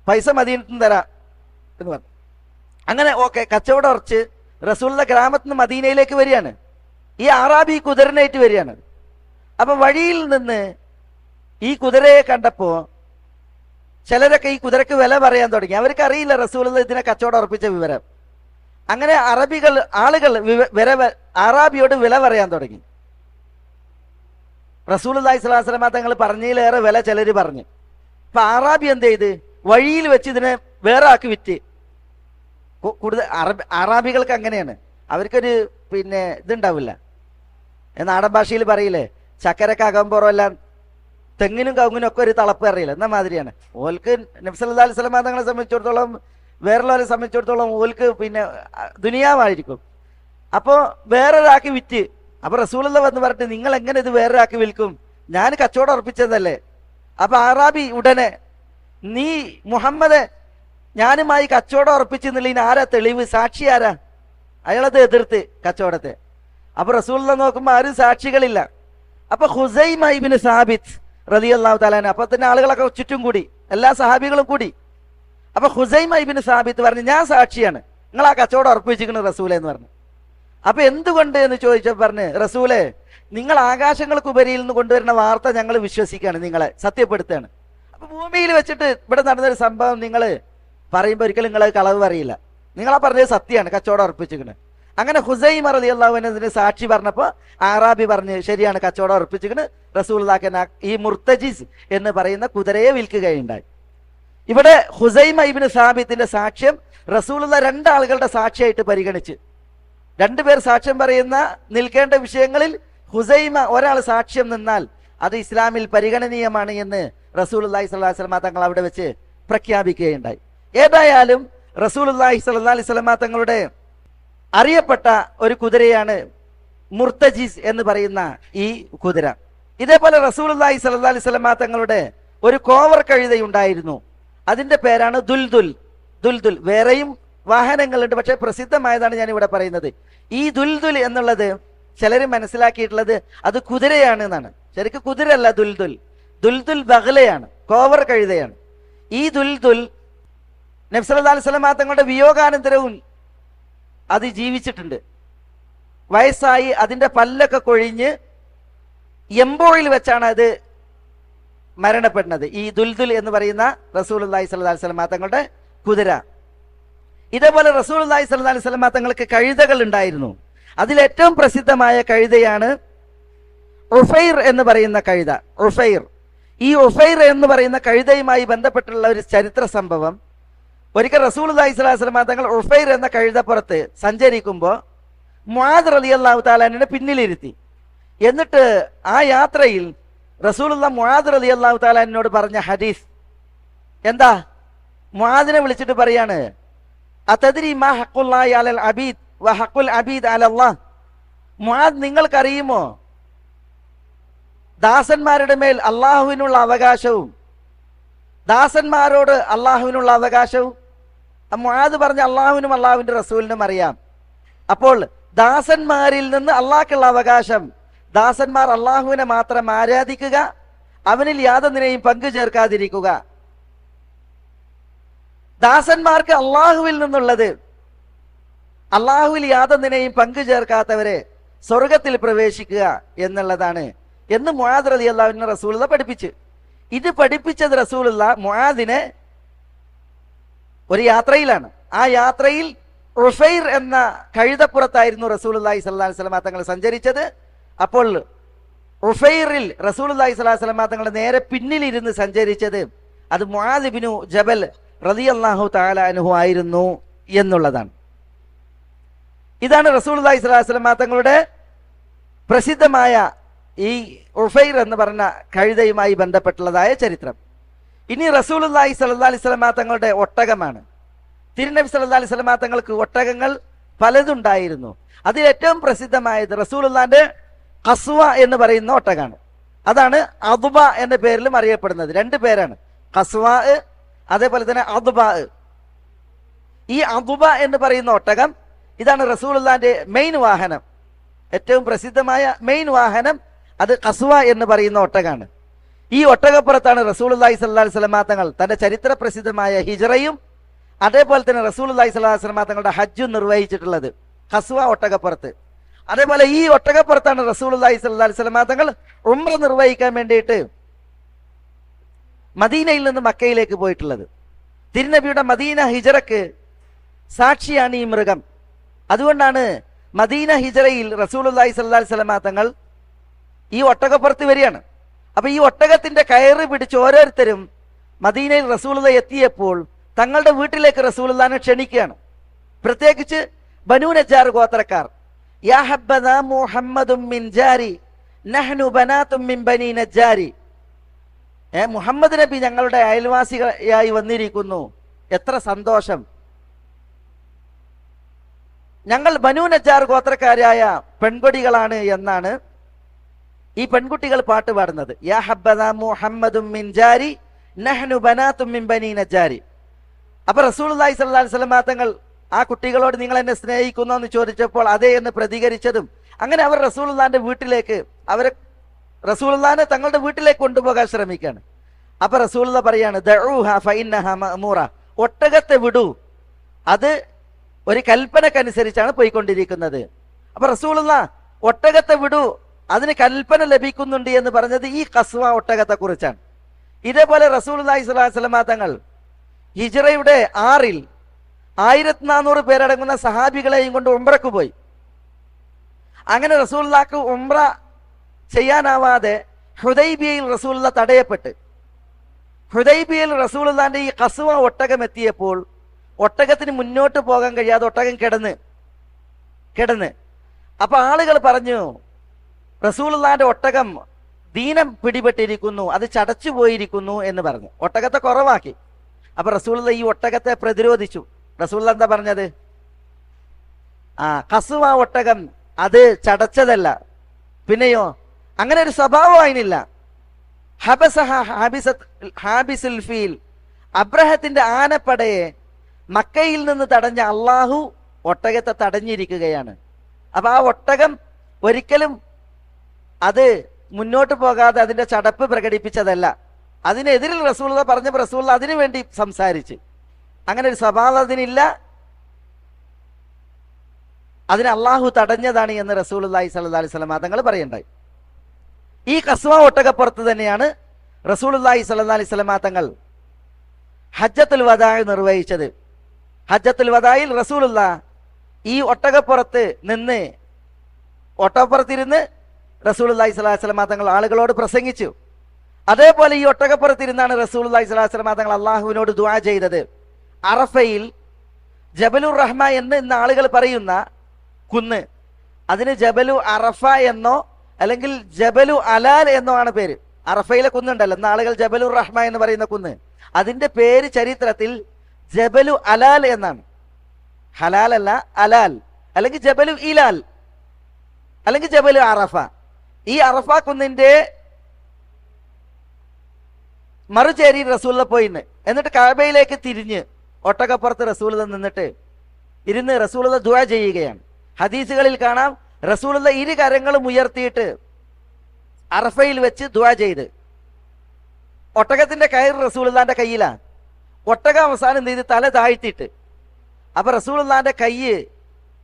പൈസ മദീനത്ത് നിന്ന് തരാ എന്ന് പറഞ്ഞു. അങ്ങനെ ഓക്കെ, കച്ചവടം ഉറച്ച് റസൂലുള്ള ഗ്രാമത്തിൽ നിന്ന് മദീനയിലേക്ക് വരികയാണ്. ഈ ആറാബി കുതിരനായിട്ട് വരികയാണ്. അപ്പൊ വഴിയിൽ നിന്ന് ഈ കുതിരയെ കണ്ടപ്പോ ചിലരൊക്കെ ഈ കുതിരക്ക് വില പറയാൻ തുടങ്ങി. അവർക്ക് അറിയില്ല റസൂലുള്ള ഇതിനെ കച്ചവടം ഉറപ്പിച്ച വിവരം. അങ്ങനെ ആളുകൾ ആറാബിയോട് വില പറയാൻ തുടങ്ങി. റസൂലുള്ളാഹി സ്വല്ലല്ലാഹി അലൈഹി വസല്ലം തങ്ങൾ പറഞ്ഞതിലേറെ വില ചിലർ പറഞ്ഞു. അപ്പൊ ആറാബി എന്ത് ചെയ്ത് വഴിയിൽ വെച്ച് ഇതിനെ വേറെ ആക്കി വിറ്റ്. കൂടുതൽ അറാബികൾക്ക് അങ്ങനെയാണ്, അവർക്കൊരു ഇതുണ്ടാവില്ല. നാടൻ ഭാഷയിൽ പറയില്ലേ, ചക്കരക്ക് അകമ്പുറമെല്ലാം തെങ്ങിനും കവുങ്ങിനും ഒക്കെ ഒരു തളപ്പ് അറിയില്ല എന്ന മാതിരിയാണ്. ഓൽക്ക് നബി സല്ലല്ലാഹു അലൈഹി വസല്ലം തങ്ങളെ സംബന്ധിച്ചിടത്തോളം, വേറെയുള്ളവരെ സംബന്ധിച്ചിടത്തോളം ഓൽക്ക് ദുനിയാവായിരിക്കും. അപ്പോൾ വേറൊരാക്കി വിറ്റ്. അപ്പൊ റസൂലുള്ള വന്ന് പറഞ്ഞിട്ട്, നിങ്ങൾ എങ്ങനെ ഇത് വേറൊരാക്കി വിൽക്കും? ഞാൻ കച്ചവടം ഉറപ്പിച്ചതല്ലേ. അപ്പൊ ആറാബി ഉടനെ, നീ മുഹമ്മദ് ഞാനുമായി കച്ചവടം ഉറപ്പിച്ചെന്നുള്ളതിന് ആരാ തെളിവ്? സാക്ഷി ആരാ? അയാളത് എതിർത്ത് കച്ചവടത്തെ. അപ്പൊ റസൂലുള്ള നോക്കുമ്പോ ആരും സാക്ഷികളില്ല. അപ്പൊ ഖുസൈമ ഇബ്നു സാബിത്ത് റളിയല്ലാഹു തആല അൻഹു, അപ്പൊ തന്നെ ആളുകളൊക്കെ ചുറ്റും കൂടി, എല്ലാ സഹാബികളും കൂടി. അപ്പൊ ഖുസൈമ ഇബ്നു സാബിത്ത് പറഞ്ഞു, ഞാൻ സാക്ഷിയാണ്, നിങ്ങൾ ആ കച്ചവടം ഉറപ്പിച്ചിരിക്കുന്നു റസൂലെ എന്ന് പറഞ്ഞു. അപ്പൊ എന്തുകൊണ്ട് എന്ന് ചോദിച്ചപ്പോൾ പറഞ്ഞു, റസൂലെ, നിങ്ങൾ ആകാശങ്ങൾക്ക് ഉപരിയിൽ നിന്ന് കൊണ്ടുവരുന്ന വാർത്ത ഞങ്ങൾ വിശ്വസിക്കുകയാണ്, നിങ്ങളെ സത്യപ്പെടുത്തുകയാണ്. അപ്പൊ ഭൂമിയിൽ വെച്ചിട്ട് ഇവിടെ നടന്നൊരു സംഭവം നിങ്ങൾ പറയുമ്പോൾ ഒരിക്കലും നിങ്ങൾ കളവ് പറയില്ല, നിങ്ങളാ പറഞ്ഞത് സത്യമാണ്, കച്ചവടം ഉറപ്പിച്ചിരിക്കുന്നത്. അങ്ങനെ ഖുസൈമ റളിയല്ലാഹു അൻഹു സാക്ഷി പറഞ്ഞപ്പോൾ ആറാബി പറഞ്ഞ്, ശരിയാണ്, കച്ചവടം ഉറപ്പിച്ചിരിക്കുന്നത്, റസൂലുള്ളാഹിക്ക് ഈ മുർത്തജിസ് എന്ന് പറയുന്ന കുതിരയെ വിൽക്കുകയുണ്ടായി. ഇവിടെ ഖുസൈമ ഇബ്നു സാബിത്തിന്റെ സാക്ഷ്യം റസൂലുള്ള 2 ആളുകളുടെ സാക്ഷിയായിട്ട് പരിഗണിച്ച്, 2 പേർ സാക്ഷ്യം പറയുന്ന നിൽക്കേണ്ട വിഷയങ്ങളിൽ ഖുസൈമ ഒരാൾ സാക്ഷ്യം നിന്നാൽ അത് ഇസ്ലാമിൽ പരിഗണനീയമാണ് എന്ന് റസൂലുള്ളാഹി സ്വല്ലല്ലാഹി അലൈഹി വസല്ലം തങ്ങൾ അവിടെ വെച്ച് പ്രഖ്യാപിക്കുകയുണ്ടായി. ഏതായാലും റസൂലുള്ളാഹി സ്വല്ലല്ലാഹി അലൈഹി വസല്ലം തങ്ങളുടെ അറിയപ്പെട്ട ഒരു കുതിരയാണ് മുർത്തജിസ് എന്ന് പറയുന്ന ഈ കുതിര. ഇതേപോലെ റസൂലുള്ളാഹി സ്വല്ലല്ലാഹി അലൈഹി വസല്ലം തങ്ങളുടെ ഒരു കോവർ കഴുതയുണ്ടായിരുന്നു. അതിന്റെ പേരാണ് ദുൽദുൽ. ദുൽദുൽ വേറെയും വാഹനങ്ങളുണ്ട്, പക്ഷെ പ്രസിദ്ധമായതാണ് ഞാൻ ഇവിടെ പറയുന്നത്. ഈ ദുൽദുൽ എന്നുള്ളത് ചിലർ മനസ്സിലാക്കിയിട്ടുള്ളത് അത് കുതിരയാണ് എന്നാണ്. ശരിക്കും കുതിരയല്ല ദുൽദുൽ. ദുൽദുൽ ബഗ്ലയാണ്, കോവർ കഴുതയാണ്. ഈ ദുൽദുൽ നബി സല്ലല്ലാഹു അലൈഹി വസല്ലം തങ്ങളുടെ വിയോഗാനന്തരവും അത് ജീവിച്ചിട്ടുണ്ട്. വയസ്സായി അതിന്റെ പല്ലൊക്കെ കൊഴിഞ്ഞ് എംബോയിൽ വെച്ചാണ് അത് മരണപ്പെടുന്നത്. ഈ ദുൽദുൽ എന്ന് പറയുന്ന റസൂലുള്ളാഹി സ്വല്ലല്ലാഹി അലൈഹി വസല്ലം തങ്ങളുടെ കുതിര. ഇതേപോലെ റസൂലുള്ളാഹി സ്വല്ലല്ലാഹി അലൈഹി വസല്ലം തങ്ങൾക്ക് കഴുതകൾ ഉണ്ടായിരുന്നു. അതിലേറ്റവും പ്രസിദ്ധമായ കഴുതയാണ് ഉഫൈർ എന്ന് പറയുന്ന കഴുത. ഉഫൈർ, ഈ ഉഫൈർ എന്ന് പറയുന്ന കഴുതയുമായി ബന്ധപ്പെട്ടുള്ള ഒരു ചരിത്ര സംഭവം, ഒരിക്കൽ റസൂലുള്ളാഹി സ്വല്ലല്ലാഹി അലൈഹി വസല്ലം തങ്ങൾ ഉഫൈർ എന്ന കഴുതപ്പുറത്ത് സഞ്ചരിക്കുമ്പോൾ മുആദ് റളിയല്ലാഹു തആല അൻഹുവിനെ പിന്നിലിരുത്തി. എന്നിട്ട് ആ യാത്രയിൽ റസൂലുള്ളാഹി മുആദ് റളിയല്ലാഹു തആല അൻഹുവിനോട് പറഞ്ഞ ഹദീസ് എന്താ? മുആദിനെ വിളിച്ചിട്ട് പറയാണ്, അതദ്രി മാ ഹഖുല്ലാഹി അലൽ അബീദ് വ ഹഖുൽ അബീദ് അലല്ലാഹ്. മുആദ്, നിങ്ങൾക്കറിയുമോ ദാസന്മാരുടെ മേൽ അള്ളാഹുവിനുള്ള അവകാശവും ദാസന്മാരോട് അള്ളാഹുവിനുള്ള അവകാശവും? മുആദ് പറഞ്ഞ അള്ളാഹുവിനും അള്ളാഹുവിന്റെ റസൂലിനും അറിയാം. അപ്പോൾ ദാസന്മാരിൽ നിന്ന് അള്ളാഹ്ക്കുള്ള അവകാശം, ദാസന്മാർ അള്ളാഹുവിനെ മാത്രം ആരാധിക്കുക, അവനിൽ യാതൊന്നിനെയും പങ്കു ചേർക്കാതിരിക്കുക. ദാസന്മാർക്ക് അള്ളാഹുവിൽ നിന്നുള്ളത്, അള്ളാഹുവിൽ യാതൊന്നിനെയും പങ്കു ചേർക്കാത്തവരെ സ്വർഗത്തിൽ പ്രവേശിക്കുക എന്നുള്ളതാണ് എന്ന് മുആദ് റളിയല്ലാഹു അൻഹു റസൂലുള്ളാഹി പഠിപ്പിച്ചു. ഇത് പഠിപ്പിച്ചത് റസൂലുള്ളാഹി മുആദിനെ ഒരു യാത്രയിലാണ്. ആ യാത്രയിൽ ഉഫൈർ എന്ന കഴുതപ്പുറത്തായിരുന്നു റസൂലുള്ളാഹി സ്വല്ലല്ലാഹി അലൈഹി വസല്ലം തങ്ങൾ സഞ്ചരിച്ചത്. അപ്പോൾ ഉഫൈറിൽ റസൂലുള്ളാഹി സ്വല്ലല്ലാഹി അലൈഹി വസല്ലം തങ്ങളുടെ നേരെ പിന്നിലിരുന്ന് സഞ്ചരിച്ചത് അത് മുആദ് ഇബ്നു ജബൽ റളിയല്ലാഹു തആല അൻഹു ആയിരുന്നു എന്നുള്ളതാണ്. ഇതാണ് റസൂലുള്ളാഹി സ്വല്ലല്ലാഹി അലൈഹി വസല്ലം തങ്ങളുടെ പ്രസിദ്ധമായ ഈ ഉഫൈർ എന്ന് പറഞ്ഞ കഴുതയുമായി ബന്ധപ്പെട്ടുള്ളതായ ചരിത്രം. ഇനി റസൂലുള്ളാഹി സ്വല്ലല്ലാഹി അലൈഹി വസല്ലം തങ്ങളുടെ ഒട്ടകമാണ്. തിരുനബി സ്വല്ലല്ലാഹി അലൈഹി വസല്ലം തങ്ങൾക്ക് ഒട്ടകങ്ങൾ പലതുണ്ടായിരുന്നു. അതിൽ ഏറ്റവും പ്രസിദ്ധമായത് റസൂലുള്ളാഹിന്റെ ഖസ്വ എന്ന് പറയുന്ന ഒട്ടകമാണ്. അതാണ് അദ്ബ എന്ന പേരിലും അറിയപ്പെടുന്നത്. രണ്ട് പേരാണ്, ഖസ്വ അതേപോലെ തന്നെ അദ്ബ. ഈ അദ്ബ എന്ന് പറയുന്ന ഒട്ടകം ഇതാണ് റസൂലുള്ളാഹിന്റെ മെയിൻ വാഹനം. ഏറ്റവും പ്രസിദ്ധമായ മെയിൻ വാഹനം അത് ഖസ്വ എന്ന് പറയുന്ന ഒട്ടകമാണ്. ഈ ഒട്ടകപ്പുറത്താണ് റസൂലുള്ളാഹി സ്വല്ലല്ലാഹി അലൈഹി വസല്ലം തങ്ങൾ തന്റെ ചരിത്ര പ്രസിദ്ധമായ ഹിജ്റയും അതേപോലെ തന്നെ റസൂലുള്ളാഹി സ്വല്ലല്ലാഹി അലൈഹി വസല്ലം തങ്ങളുടെ ഹജ്ജും നിർവഹിച്ചിട്ടുള്ളത് ഖസ്വ ഒട്ടകപ്പുറത്ത്. അതേപോലെ ഈ ഒട്ടകപ്പുറത്താണ് റസൂലുള്ളാഹി സ്വല്ലല്ലാഹി അലൈഹി വസല്ലം തങ്ങൾ ഉംറ നിർവഹിക്കാൻ വേണ്ടിയിട്ട് മദീനയിൽ നിന്ന് മക്കയിലേക്ക് പോയിട്ടുള്ളത്. തിരുനബിയുടെ മദീന ഹിജ്റക്ക് സാക്ഷിയാണ് ഈ മൃഗം. അതുകൊണ്ടാണ് മദീന ഹിജ്റയിൽ റസൂലുള്ളാഹി സ്വല്ലല്ലാഹി അലൈഹി വസല്ലം തങ്ങൾ ഈ ഒട്ടകപ്പുറത്ത് വരികയാണ്. അപ്പൊ ഈ ഒട്ടകത്തിന്റെ കയറ് പിടിച്ച് ഓരോരുത്തരും മദീനയിൽ റസൂലുള്ളാഹി എത്തിയപ്പോൾ തങ്ങളുടെ വീട്ടിലേക്ക് റസൂലുള്ളാഹിനെ ക്ഷണിക്കുകയാണ്. പ്രത്യേകിച്ച് ബനൂ നജ്ജാർ ഗോത്രക്കാർ. യാ ഹബ്ബദാ മുഹമ്മദും മിൻ ജാരി നഹ്നു ബനാതും മിൻ ബനി നജ്ജാരി. മുഹമ്മദ് നബി ഞങ്ങളുടെ അയൽവാസിയായി വന്നിരിക്കുന്നു, എത്ര സന്തോഷം. ഞങ്ങൾ ബനൂ നജ്ജാർ ഗോത്രക്കാരായ പെൺകൊടികളാണ് എന്നാണ് ഈ പെൺകുട്ടികൾ പാട്ട് പാടുന്നത്. യാ ഹബ്ബദാ മുഹമ്മദും മിൻ ജാരി നഹ്നു ബനാതും മിൻ ബനി നജ്ജാരി. അപ്പൊ റസൂലുള്ളാഹി സ്വല്ലല്ലാഹി അലൈഹി വസല്ലം തങ്ങൾ ആ കുട്ടികളോട് നിങ്ങൾ എന്നെ സ്നേഹിക്കുന്നോ എന്ന് ചോദിച്ചപ്പോൾ അതെ എന്ന് പ്രതികരിച്ചതും അങ്ങനെ അവർ റസൂലുള്ളാഹിന്റെ വീട്ടിലേക്ക് റസൂലുള്ളാഹിനെ തങ്ങളുടെ വീട്ടിലേക്ക് കൊണ്ടുപോകാൻ ശ്രമിക്കുകയാണ്. അപ്പൊ റസൂലുള്ളാഹി പറയാണ് ദഊഹാ ഫഇന്നഹാ മഅ്മൂറ, ഒട്ടകത്തെ വിടൂ, അത് ഒരു കൽപ്പനക്കനുസരിച്ചാണ് പോയിക്കൊണ്ടിരിക്കുന്നത്. അപ്പൊ റസൂലുള്ളാഹി ഒട്ടകത്തെ വിടൂ, അതിന് കൽപ്പന ലഭിക്കുന്നുണ്ട് എന്ന് പറഞ്ഞത് ഈ ഖസ്വ ഒട്ടകത്തെ കുറിച്ചാണ്. ഇതേപോലെ റസൂലുള്ളാഹി സ്വല്ലല്ലാഹി അലൈഹി വസല്ലം തങ്ങൾ ഹിജ്റയുടെ 6-ൽ 1400 പേരടങ്ങുന്ന സഹാബികളെയും കൊണ്ട് ഉംറക്ക് പോയി. അങ്ങനെ റസൂലുള്ളാഹിക്ക് ഉംറ ചെയ്യാനാവാതെ ഹുദൈബിയയിൽ റസൂലുള്ളാഹി തടയപ്പെട്ട് ഹുദൈബിയയിൽ റസൂലുള്ളാഹിന്റെ ഈ ഖസ്വ ഒട്ടകം എത്തിയപ്പോൾ ഒട്ടകത്തിന് മുന്നോട്ട് പോകാൻ കഴിയാതെ ഒട്ടകം കിടന്ന് അപ്പൊ ആളുകൾ പറഞ്ഞു റസൂലുള്ളാഹിന്റെ ഒട്ടകം ദീനം പിടിപെട്ടിരിക്കുന്നു, അത് ചടച്ചു പോയിരിക്കുന്നു എന്ന് പറഞ്ഞു. ഒട്ടകത്തെ കുറവാക്കി. അപ്പൊ റസൂലുള്ളാഹി ഈ ഒട്ടകത്തെ പ്രതിരോധിച്ചു. റസൂലുള്ളാഹി എന്താ പറഞ്ഞത്? ഖസ്വ ഒട്ടകം അത് ചടച്ചതല്ല, പിന്നെയോ അങ്ങനെ ഒരു സ്വഭാവം അതിനില്ല. ഹാബിസുൽ ഫീൽ, അബ്രഹത്തിന്റെ ആനപ്പടയെ മക്കയിൽ നിന്ന് തടഞ്ഞ അള്ളാഹു ഒട്ടകത്തെ തടഞ്ഞിരിക്കുകയാണ്. അപ്പൊ ആ ഒട്ടകം ഒരിക്കലും അത് മുന്നോട്ട് പോകാതെ അതിന്റെ ചടപ്പ് പ്രകടിപ്പിച്ചതല്ല. അതിനെതിരിൽ റസൂലുള്ളാഹി പറഞ്ഞപ്പോൾ റസൂലുള്ളാഹി അതിനു വേണ്ടി സംസാരിച്ച്. അങ്ങനെ ഒരു സ്വഭാവം അതിനില്ല, അതിന് അള്ളാഹു തടഞ്ഞതാണ് എന്ന് റസൂലുള്ളാഹി സ്വല്ലല്ലാഹി അലൈഹി വസല്ലം തങ്ങൾ പറയുണ്ടായി. ഈ ഖസ്വ ഒട്ടകപ്പുറത്ത് തന്നെയാണ് റസൂലുള്ളാഹി സ്വല്ലല്ലാഹി അലൈഹി വസല്ലം തങ്ങൾ ഹജ്ജത്തുൽ വദാ നിർവഹിച്ചത്. ഹജ്ജത്തുൽ വദായിൽ റസൂലുള്ളാഹി ഈ ഒട്ടകപ്പുറത്തിരുന്ന് റസൂലുള്ളാഹി സ്വല്ലല്ലാഹി അലൈഹി വസല്ലം തങ്ങൾ ആളുകളോട് പ്രസംഗിച്ചു. അതേപോലെ ഈ ഒട്ടകപ്പുറത്തിരുന്നാണ് റസൂലുള്ളാഹി സ്വല്ലല്ലാഹി അലൈഹി വസല്ലം തങ്ങൾ അള്ളാഹുവിനോട് ദുആ ചെയ്തത്. അറഫയിൽ ജബലുർ റഹ്മ എന്ന് ഇന്ന് ആളുകൾ പറയുന്ന കുന്ന്, അതിന് ജബലു അറഫ എന്നോ അല്ലെങ്കിൽ ജബലു അലാൽ എന്നോ ആണ് പേര്. അറഫയിലെ കുന്നുണ്ടല്ലോ, ഇന്ന് ആളുകൾ ജബലുർ റഹ്മ എന്ന് പറയുന്ന കുന്ന്, അതിന്റെ പേര് ചരിത്രത്തിൽ ജബലു അലാൽ എന്നാണ്. ഹലാൽ അല്ല, അലാൽ, അല്ലെങ്കിൽ ജബലു ഇലാൽ, അല്ലെങ്കിൽ ജബലു അറഫ. ഈ അറഫ കുന്നിന്റെ മറുചേരി റസൂലുള്ളാഹി പോയിന്ന്, എന്നിട്ട് കഅബയിലേക്ക് തിരിഞ്ഞ് ഒട്ടകപ്പുറത്ത് റസൂലുള്ളാഹി നിന്നിട്ട് ഇരുന്ന് റസൂലുള്ളാഹി ദുആ ചെയ്യുകയാണ്. ഹദീസുകളിൽ കാണാം റസൂലുള്ളാഹി ഇരു കരങ്ങളും ഉയർത്തിയിട്ട് അറഫയിൽ വെച്ച് ദുആ ചെയ്ത് ഒട്ടകത്തിന്റെ കയർ റസൂലുള്ളാന്റെ കയ്യിലാണ്. ഒട്ടകം അവസാനം എന്ത് ചെയ്ത് തല താഴ്ത്തിയിട്ട്, അപ്പൊ റസൂലുള്ളാന്റെ കൈ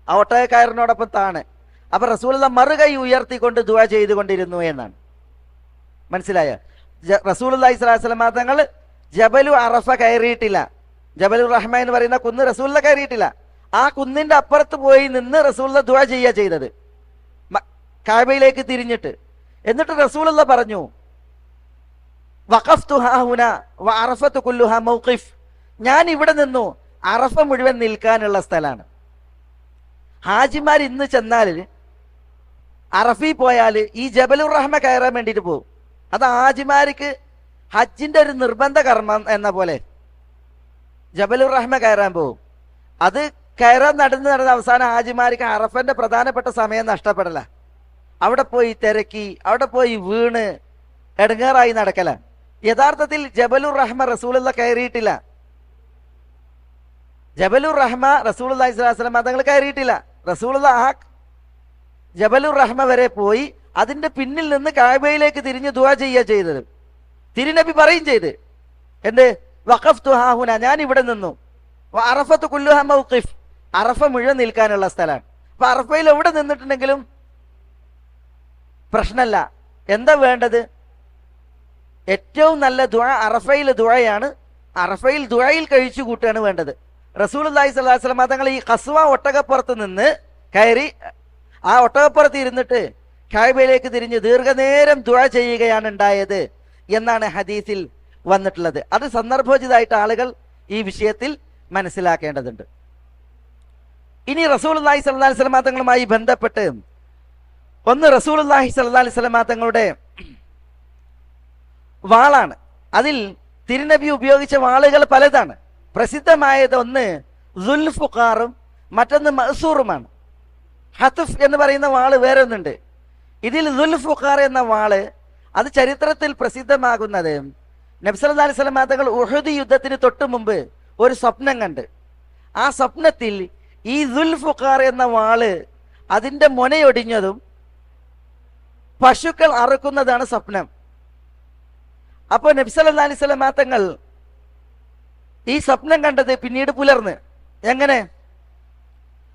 ആ ഒട്ടക കയറിനോടൊപ്പം താണ്. അപ്പൊ റസൂലുള്ള മറുകൈ ഉയർത്തിക്കൊണ്ട് ദുആ ചെയ്തുകൊണ്ടിരുന്നു എന്നാണ്. മനസ്സിലായ? റസൂലുള്ളാഹി സ്വല്ലല്ലാഹു അലൈഹി വസല്ലം തങ്ങൾ ജബലു അറഫ കയറിയിട്ടില്ല. ജബലുർ റഹ്മ എന്ന് പറയുന്ന കുന്ന് റസൂലുള്ള കയറിയിട്ടില്ല. ആ കുന്നിന്റെ അപ്പുറത്ത് പോയി നിന്ന് റസൂലുള്ള ദുആ ചെയ്യുക ചെയ്തത്, കഅബയിലേക്ക് തിരിഞ്ഞിട്ട്. എന്നിട്ട് റസൂലുള്ള പറഞ്ഞു, വഖഫ്തു ഹാഹുന വഅറഫത്തു കുല്ലുഹാ മൗഖിഫ്. ഞാൻ ഇവിടെ നിന്നു, അറഫ മുഴുവൻ നിൽക്കാനുള്ള സ്ഥലമാണ്. ഹാജിമാർ ഇന്ന് ചെന്നാൽ അറഫി പോയാൽ ഈ ജബലുർ റഹ്മ കയറാൻ വേണ്ടിയിട്ട് പോകും. അത് ഹാജിമാർക്ക് ഹജ്ജിന്റെ ഒരു നിർബന്ധ കർമ്മം എന്ന പോലെ ജബലുർ റഹ്മ കയറാൻ പോകും. അത് കയറാൻ നടന്ന് അവസാനം ഹാജിമാർക്ക് അറഫന്റെ പ്രധാനപ്പെട്ട സമയം നഷ്ടപ്പെടല. അവിടെ പോയി തിരക്കി, അവിടെ പോയി വീണ് എടങ്ങേറായി നടക്കല. യഥാർത്ഥത്തിൽ ജബലുർ റഹ്മ റസൂലുള്ള കയറിയിട്ടില്ല. ജബലുർ റഹ്മ റസൂലുള്ളാഹി സ്വല്ലല്ലാഹു അലൈഹി വസല്ലം തങ്ങൾ കയറിയിട്ടില്ല. റസൂലുള്ള ആ ജബലുർ റഹ്മ വരെ പോയി അതിന്റെ പിന്നിൽ നിന്ന് കഅബയിലേക്ക് തിരിഞ്ഞ് ദുആ ചെയ്യുക ചെയ്തത്. തിരുനബി പറയും ചെയ്ത്, എന്ത്? വഖഫ്തു ഹാഹുന, ഞാൻ ഇവിടെ നിന്നു. അറഫത്തു കുല്ലുഹാ മൗഖിഫ്, അറഫ മുഴുവൻ നിൽക്കാനുള്ള സ്ഥലമാണ്. അപ്പൊ അറഫയിൽ എവിടെ നിന്നിട്ടുണ്ടെങ്കിലും പ്രശ്നമല്ല. എന്താ വേണ്ടത്? ഏറ്റവും നല്ല ദുആ അറഫയിലെ ദുആയാണ്. അറഫയിൽ ദുആയിൽ കഴിച്ചു കൂട്ടുകയാണ് വേണ്ടത്. റസൂലുള്ളാഹി സ്വല്ലല്ലാഹു അലൈഹി വസല്ലം തങ്ങൾ ഈ ഖസ്വ ഒട്ടകപ്പുറത്ത് നിന്ന് കയറി ആ ഒട്ടകപ്പുറത്ത് ഇരുന്നിട്ട് കഅബയിലേക്ക് തിരിഞ്ഞ് ദീർഘനേരം ദുആ ചെയ്യുകയാണ് ഉണ്ടായത് എന്നാണ് ഹദീസിൽ വന്നിട്ടുള്ളത്. അത് സന്ദർഭോചിതമായിട്ട് ആളുകൾ ഈ വിഷയത്തിൽ മനസ്സിലാക്കേണ്ടതുണ്ട്. ഇനി റസൂലുള്ളാഹി സ്വല്ലല്ലാഹു അലൈഹി വസല്ലം തങ്ങളുമായി ബന്ധപ്പെട്ട് ഒന്ന്, റസൂലുള്ളാഹി സ്വല്ലല്ലാഹു അലൈഹി വസല്ലം തങ്ങളുടെ വാളാണ്. അതിൽ തിരുനബി ഉപയോഗിച്ച വാളുകൾ പലതാണ്. പ്രസിദ്ധമായത് ഒന്ന് ദുൽഫുഖാറും മറ്റൊന്ന് മഅ്സൂറുമാണ്. ഹതുഫ് എന്ന് പറയുന്ന വാള് വേറെ ഒന്നുണ്ട്. ഇതിൽ ദുൽഫുഖാർ എന്ന വാള് അത് ചരിത്രത്തിൽ പ്രസിദ്ധമാകുന്നത് നബി സല്ലല്ലാഹു അലൈഹി വസല്ലം തങ്ങൾ ഉഹുദ് യുദ്ധത്തിന് തൊട്ടു മുമ്പ് ഒരു സ്വപ്നം കണ്ട്. ആ സ്വപ്നത്തിൽ ഈ ദുൽഫുഖാർ എന്ന വാള് അതിന്റെ മുനയൊടിഞ്ഞതും പശുക്കൾ അറുക്കുന്നതാണ് സ്വപ്നം. അപ്പോൾ നബി സല്ലല്ലാഹു അലൈഹി വസല്ലം തങ്ങൾ ഈ സ്വപ്നം കണ്ടത് പിന്നീട് പുലർന്ന്. എങ്ങനെ?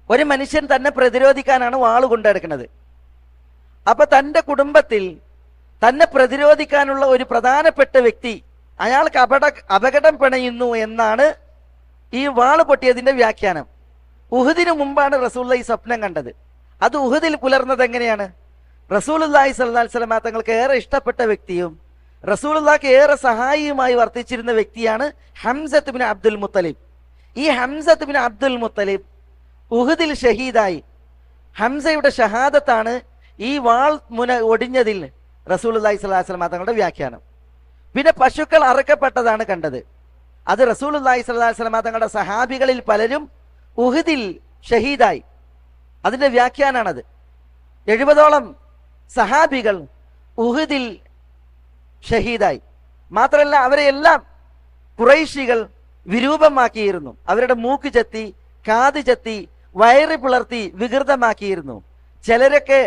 ഒരു മനുഷ്യൻ തന്നെ പ്രതിരോധിക്കാനാണ് വാള് കൊണ്ടെടുക്കുന്നത്. അപ്പൊ തന്റെ കുടുംബത്തിൽ തന്നെ പ്രതിരോധിക്കാനുള്ള ഒരു പ്രധാനപ്പെട്ട വ്യക്തി അയാൾക്ക് അപകടം പിണയുന്നു എന്നാണ് ഈ വാള് പൊട്ടിയതിന്റെ വ്യാഖ്യാനം. ഉഹുദിന് മുമ്പാണ് റസൂലുള്ളാഹി ഈ സ്വപ്നം കണ്ടത്. അത് ഉഹുദിൽ പുലർന്നത് എങ്ങനെയാണ്? റസൂലുള്ളാഹി സ്വല്ലല്ലാഹു അലൈഹി വസല്ലം തങ്ങൾക്ക് ഏറെ ഇഷ്ടപ്പെട്ട വ്യക്തിയും റസൂലുള്ളാഹിക്ക് ഏറെ സഹായിയുമായി വർത്തിച്ചിരുന്ന വ്യക്തിയാണ് ഹംസത്ത് ബിൻ അബ്ദുൽ മുത്തലിബ്. ഈ ഹംസത്ത് ബിൻ അബ്ദുൽ മുത്തലിബ് ഉഹുദിൽ ഷഹീദായി. ഹംസയുടെ ഷഹാദത്താണ് ഈ വാൾ മുന ഒടിഞ്ഞതിൽ റസൂലുള്ളാഹി സ്വല്ലല്ലാഹു അലൈഹി വസല്ലം തങ്ങളുടെ വ്യാഖ്യാനം. പിന്നെ പശുക്കൾ അറുക്കപ്പെട്ടതാണ് കണ്ടത്. അത് റസൂലുള്ളാഹി സ്വല്ലല്ലാഹു അലൈഹി വസല്ലം തങ്ങളുടെ സഹാബികളിൽ പലരും ഉഹുദിൽ ഷഹീദായി. അതിന്റെ വ്യാഖ്യാനാണത്. 70ഓളം സഹാബികൾ ഉഹുദിൽ ഷഹീദായി. മാത്രമല്ല അവരെ എല്ലാം ഖുറൈശികൾ വിരൂപമാക്കിയിരുന്നു. അവരുടെ മൂക്ക് ചെത്തി, കാത് ചെത്തി, വയറ് പിളർത്തി വികൃതമാക്കിയിരുന്നു. ചിലരൊക്കെ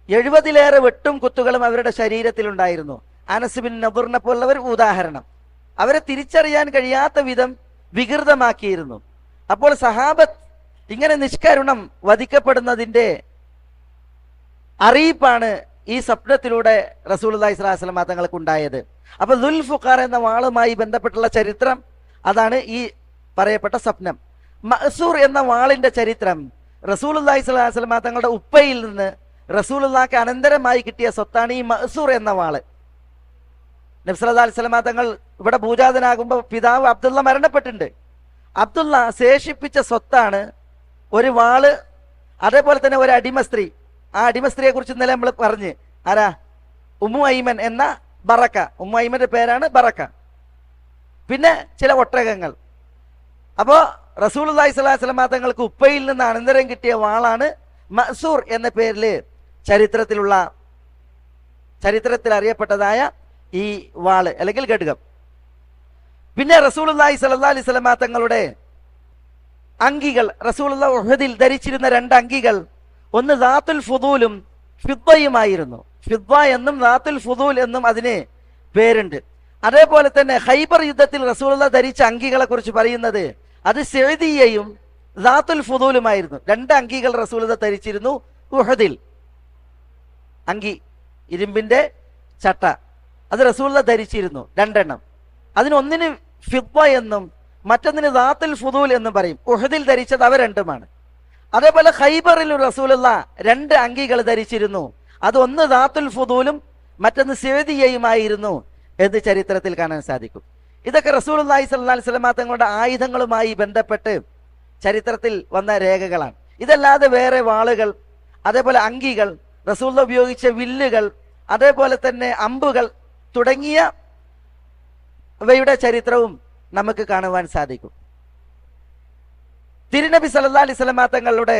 70ലേറെ വെട്ടും കുത്തുകളും അവരുടെ ശരീരത്തിലുണ്ടായിരുന്നു. അനസ് ബിൻ നദറിനെ പോലുള്ളവർ ഉദാഹരണം. അവരെ തിരിച്ചറിയാൻ കഴിയാത്ത വിധം വികൃതമാക്കിയിരുന്നു. അപ്പോൾ സഹാബത്ത് ഇങ്ങനെ നിഷ്കരുണം വധിക്കപ്പെടുന്നതിന്റെ അറിയിപ്പാണ് ഈ സ്വപ്നത്തിലൂടെ റസൂലുള്ളാഹി സ്വല്ലല്ലാഹു അലൈഹി വസല്ലം തങ്ങൾക്ക് ഉണ്ടായത്. അപ്പൊ ദുൽഫുഖാർ എന്ന വാളുമായി ബന്ധപ്പെട്ടുള്ള ചരിത്രം അതാണ് ഈ പറയപ്പെട്ട സ്വപ്നം. മഅ്സൂർ എന്ന വാളിന്റെ ചരിത്രം റസൂലുള്ളാഹി സ്വല്ലല്ലാഹു അലൈഹി വസല്ലം തങ്ങളുടെ ഉപ്പയിൽ നിന്ന് റസൂലുള്ളാഹിക്ക് അനന്തരമായി കിട്ടിയ സ്വത്താണ് ഈ മഅ്സൂർ എന്ന വാള്. നബി സല്ലല്ലാഹു അലൈഹി വസല്ലം തങ്ങൾ ഇവിടെ ഭൂജാതനാകുമ്പോൾ പിതാവ് അബ്ദുള്ള മരണപ്പെട്ടിട്ടുണ്ട്. അബ്ദുള്ള ശേഷിപ്പിച്ച സ്വത്താണ് ഒരു വാള്, അതേപോലെ തന്നെ ഒരു അടിമ സ്ത്രീ. ആ അടിമ സ്ത്രീയെ കുറിച്ച് ഇന്നലെ നമ്മൾ പറഞ്ഞ്, ആരാ? ഉമ്മു ഐമൻ എന്ന ബറക്ക. ഉമ്മു ഐമന്റെ പേരാണ് ബറക്ക. പിന്നെ ചില ഒട്ടകങ്ങൾ. അപ്പോ റസൂലുള്ളാഹി സ്വല്ലല്ലാഹു അലൈഹി വസല്ലം തങ്ങൾക്ക് ഉപ്പയിൽ നിന്ന് അനന്തരം കിട്ടിയ വാളാണ് മഅ്സൂർ എന്ന പേരിൽ ചരിത്രത്തിൽ അറിയപ്പെട്ടതായ ഈ വാള് അല്ലെങ്കിൽ ഘടകം. പിന്നെ റസൂലുള്ളാഹി സ്വല്ലല്ലാഹു അലൈഹി വസല്ലം തങ്ങളുടെ അങ്കികൾ, റസൂലുള്ളാഹി ഉഹദിൽ ധരിച്ചിരുന്ന 2 അങ്കികൾ, ഒന്ന് ദാത്തുൽ ഫുദൂലും ഫിദ്ദയുമായിരുന്നു. ഫിദ്ദ എന്നും ദാത്തുൽ ഫുദൂൽ എന്നും അതിന് പേരുണ്ട്. അതേപോലെ തന്നെ ഖൈബർ യുദ്ധത്തിൽ റസൂലുള്ളാഹി ധരിച്ച അങ്കികളെ കുറിച്ച് പറയുന്നത് അത് സെഅദിയയും ദാത്തുൽ ഫുദൂലുമായിരുന്നു. 2 അങ്കികൾ റസൂലുള്ളാഹി ധരിച്ചിരുന്നു ഉഹദിൽ. അങ്കി, ഇരുമ്പിന്റെ ചട്ട, അത് റസൂലുള്ളാഹി ധരിച്ചിരുന്നു 2 എണ്ണം. അതിനൊന്നിന് ഫിദ്ദ എന്നും മറ്റൊന്നിന് ദാത്തുൽ ഫുദൂൽ എന്നും പറയും. ഉഹദിൽ ധരിച്ചത് അവ രണ്ടുമാണ്. അതേപോലെ ഖൈബറിലും റസൂലുള്ളാഹി 2 അങ്കികൾ ധരിച്ചിരുന്നു. അത് ഒന്ന് ദാത്തുൽ ഫുദൂലും മറ്റൊന്ന് സെഅദിയയുമായിരുന്നു എന്ന് ചരിത്രത്തിൽ കാണാൻ സാധിക്കും. ഇതൊക്കെ റസൂലുള്ളാഹി സ്വല്ലല്ലാഹി അലൈഹി വസല്ലം തങ്ങളുടെ ആയുധങ്ങളുമായി ബന്ധപ്പെട്ട് ചരിത്രത്തിൽ വന്ന രേഖകളാണ്. ഇതല്ലാതെ വേറെ വാളുകൾ, അതേപോലെ അങ്കികൾ, റസൂലുള്ളാഹി ഉപയോഗിച്ച വില്ലുകൾ, അതേപോലെ തന്നെ അമ്പുകൾ തുടങ്ങിയവയുടെ ചരിത്രവും നമുക്ക് കാണുവാൻ സാധിക്കും. തിരുനബി സല്ലല്ലാഹി അലൈഹി വസല്ലം തങ്ങളുടെ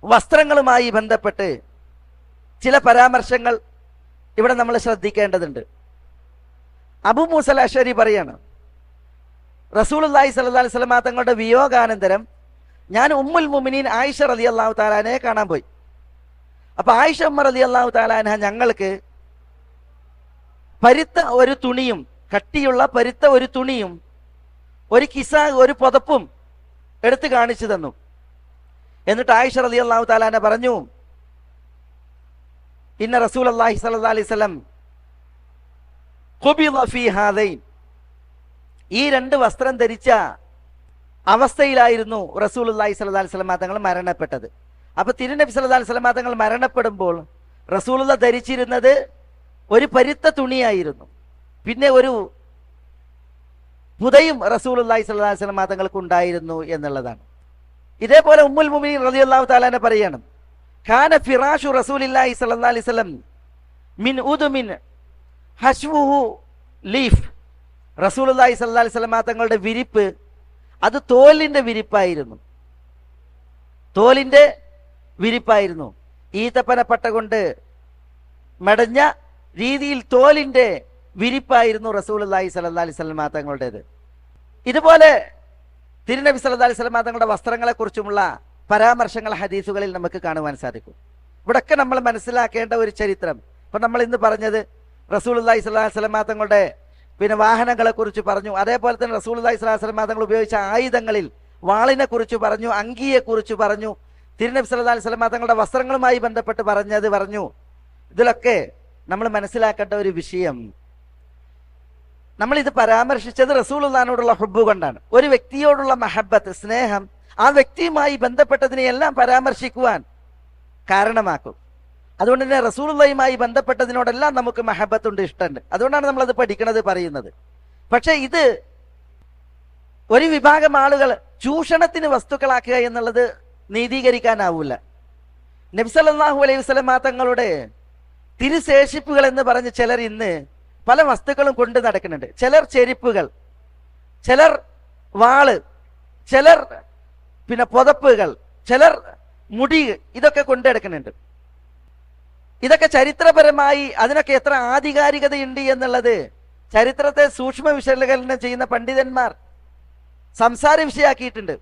വസ്ത്രങ്ങളുമായി ബന്ധപ്പെട്ട് ചില പരാമർശങ്ങൾ ഇവിടെ നമ്മൾ ശ്രദ്ധിക്കേണ്ടതുണ്ട്. അബൂ മൂസൽ അശ്അരി പറയാണ്, റസൂലുള്ളാഹി സ്വല്ലല്ലാഹി അലൈഹി വസല്ലം തങ്ങളുടെ വിയോഗാനന്തരം ഞാൻ ഉമ്മുൽ മുഅ്മിനീൻ ആയിഷ റളിയല്ലാഹു തആല അൻഹയെ കാണാൻ പോയി. അപ്പൊ ആയിഷ ഉമ്മ റളിയല്ലാഹു തആല അൻഹ ഞങ്ങൾക്ക് പരുത്ത ഒരു തുണിയും, കട്ടിയുള്ള പരുത്ത ഒരു തുണിയും ഒരു കിസ, ഒരു പുതപ്പും എടുത്ത് കാണിച്ചു തന്നു. എന്നിട്ട് ആയിഷ റളിയല്ലാഹു തആല അൻഹ പറഞ്ഞു, ഇന്ന റസൂലുള്ളാഹി സ്വല്ലല്ലാഹി അലൈഹി വസല്ലം ഖുബിള ഫീ ഹാദൈൻ, ഈ 2 വസ്ത്രം ധരിച്ച അവസ്ഥയിലായിരുന്നു റസൂലുള്ളാഹി സ്വല്ലല്ലാഹി അലൈഹി വസല്ലം തങ്ങൾ മരണപ്പെട്ടത്. അപ്പൊ തിരുനബി സല്ലല്ലാഹി അലൈഹി വസല്ലം തങ്ങൾ മരണപ്പെടുമ്പോൾ റസൂലുള്ളാഹി ധരിച്ചിരുന്നത് ഒരു പരുത്ത തുണിയായിരുന്നു. പിന്നെ ഒരു പുതയും റസൂലുള്ളാഹി സ്വല്ലല്ലാഹി അലൈഹി വസല്ലം തങ്ങൾക്ക് ഉണ്ടായിരുന്നു എന്നുള്ളതാണ്. ഇതേപോലെ ഉമ്മുൽ മുഅ്മിനീൻ റളിയല്ലാഹു തആല അൻഹ പറയാണ്, കാന ഫിറാഷു റസൂലില്ലാഹി സ്വല്ലല്ലാഹി അലൈഹി വസല്ലം മിൻ ഉദുമിൻ ഹശ്വുഹു ലീഫ്, റസൂലുള്ളാഹി സ്വല്ലല്ലാഹി അലൈഹി വസല്ലം തങ്ങളുടെ വിരിപ്പ് അത് തോലിന്റെ വിരിപ്പായിരുന്നു. തോലിന്റെ വിരിപ്പായിരുന്നു. ഈത്തപ്പനപ്പട്ട കൊണ്ട് മെടഞ്ഞ രീതിയിൽ തോലിന്റെ വിരിപ്പായിരുന്നു റസൂലുള്ളാഹി സ്വല്ലല്ലാഹി അലൈഹി വസല്ലം തങ്ങളുടേത്. ഇതുപോലെ തിരുനബി സല്ലല്ലാഹി അലൈഹി വസല്ലം തങ്ങളുടെ വസ്ത്രങ്ങളെ കുറിച്ചുമുള്ള പരാമർശങ്ങൾ ഹദീസുകളിൽ നമുക്ക് കാണുവാൻ സാധിക്കും. ഇവിടൊക്കെ നമ്മൾ മനസ്സിലാക്കേണ്ട ഒരു ചരിത്രം, ഇപ്പൊ നമ്മൾ ഇന്ന് പറഞ്ഞത് റസൂലുള്ളാഹി സ്വല്ലല്ലാഹി അലൈഹി വസല്ലം തങ്ങളുടെ വാഹനങ്ങളെ കുറിച്ച് പറഞ്ഞു. അതേപോലെ തന്നെ റസൂലുള്ളാഹി സ്വല്ലല്ലാഹി അലൈഹി വസല്ലം തങ്ങൾ ഉപയോഗിച്ച ആയുധങ്ങളിൽ വാളിനെ കുറിച്ച് പറഞ്ഞു, അങ്കിയെ കുറിച്ച് പറഞ്ഞു, തിരുനബി സല്ലല്ലാഹി അലൈഹി വസല്ലം തങ്ങളുടെ വസ്ത്രങ്ങളുമായി ബന്ധപ്പെട്ട് പറഞ്ഞു. ഇതിലൊക്കെ നമ്മൾ മനസ്സിലാക്കേണ്ട ഒരു വിഷയം, നമ്മൾ ഇത് പരാമർശിച്ചത് റസൂലുള്ളാഹിനോടുള്ള ഹുബ്ബ് കൊണ്ടാണ്. ഒരു വ്യക്തിയോടുള്ള മഹബ്ബത്ത്, സ്നേഹം ആ വ്യക്തിയുമായി ബന്ധപ്പെട്ടതിനെയെല്ലാം പരാമർശിക്കുവാൻ കാരണമാക്കും. അതുകൊണ്ട് തന്നെ റസൂലുള്ളാഹിയുമായി ബന്ധപ്പെട്ടതിനോടെല്ലാം നമുക്ക് മഹബ്ബത്തുണ്ട്, ഇഷ്ടമുണ്ട്. അതുകൊണ്ടാണ് നമ്മളത് പഠിക്കണത്, പറയുന്നത്. പക്ഷെ ഇത് ഒരു വിഭാഗം ആളുകൾ ചൂഷണത്തിന് വസ്തുക്കളാക്കുക എന്നുള്ളത് നീതീകരിക്കാനാവൂല. നബി സല്ലല്ലാഹു അലൈഹി വസല്ലം തങ്ങളുടെ തിരുശേഷിപ്പുകൾ എന്ന് പറഞ്ഞ് ചിലർ ഇന്ന് പല വസ്തുക്കളും കൊണ്ട് നടക്കുന്നുണ്ട്. ചിലർ ചെരിപ്പുകൾ, ചിലർ വാള്, ചിലർ പുതപ്പുകൾ, ചിലർ മുടി, ഇതൊക്കെ കൊണ്ടെടുക്കുന്നുണ്ട്. ഇതൊക്കെ ചരിത്രപരമായി അതിനൊക്കെ എത്ര ആധികാരികതയുണ്ട് എന്നുള്ളത് ചരിത്രത്തെ സൂക്ഷ്മ വിശകലനം ചെയ്യുന്ന പണ്ഡിതന്മാർ സംസാര വിഷയാക്കിയിട്ടുണ്ട്.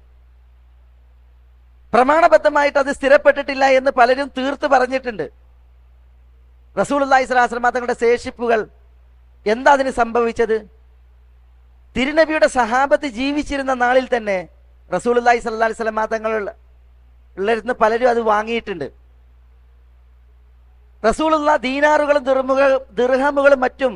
പ്രമാണബദ്ധമായിട്ട് അത് സ്ഥിരപ്പെട്ടിട്ടില്ല എന്ന് പലരും തീർത്ത് പറഞ്ഞിട്ടുണ്ട്. റസൂലുള്ളാഹി സ്വല്ലല്ലാഹി അലൈഹി വസല്ലം തങ്ങളുടെ ശേഷിപ്പുകൾ എന്താ അതിന് സംഭവിച്ചത്? തിരുനബിയുടെ സഹാബത്ത് ജീവിച്ചിരുന്ന നാളിൽ തന്നെ റസൂലുള്ളാഹി സ്വല്ലല്ലാഹി അലൈഹി വസല്ലം തങ്ങളിരുന്ന് പലരും അത് വാങ്ങിയിട്ടുണ്ട്. റസൂലുള്ളാഹി ദീനാറുകളും ദിർഹമുകളും മറ്റും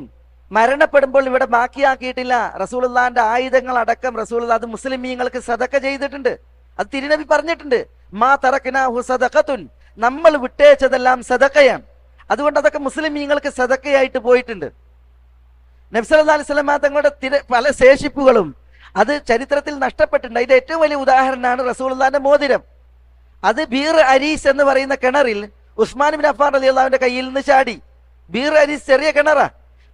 മരണപ്പെടുമ്പോൾ ഇവിടെ ബാക്കിയാക്കിയിട്ടില്ല. റസൂലുള്ളാഹിന്റെ ആയുധങ്ങൾ അടക്കം റസൂലുള്ളാഹി അത് മുസ്ലിമീങ്ങൾക്ക് സദഖ ചെയ്തിട്ടുണ്ട്. അത് തിരുനബി പറഞ്ഞിട്ടുണ്ട്, മാ തറക്നാഹു സദഖത്തുൻ, നമ്മൾ വിട്ടേച്ചതെല്ലാം സദഖയാണ്. അതുകൊണ്ട് അതൊക്കെ മുസ്ലിമീങ്ങൾക്ക് സദഖയായിട്ട് പോയിട്ടുണ്ട്. നബി സല്ലല്ലാഹി അലൈഹി വസല്ലം തങ്ങളുടെ പല ശേഷിപ്പുകളും അത് ചരിത്രത്തിൽ നഷ്ടപ്പെട്ടിട്ടുണ്ട്. അതിന്റെ ഏറ്റവും വലിയ ഉദാഹരണമാണ് റസൂലുള്ളാഹിന്റെ മോതിരം. അത് ബീർ അരീസ് എന്ന് പറയുന്ന കിണറിൽ ഉസ്മാൻ ബിൻ അഫ്ഫാൻ റളിയല്ലാഹുവിന്റെ കയ്യിൽ നിന്ന് ചാടി. ബീർ അരീസ് ചെറിയ കിണറാ,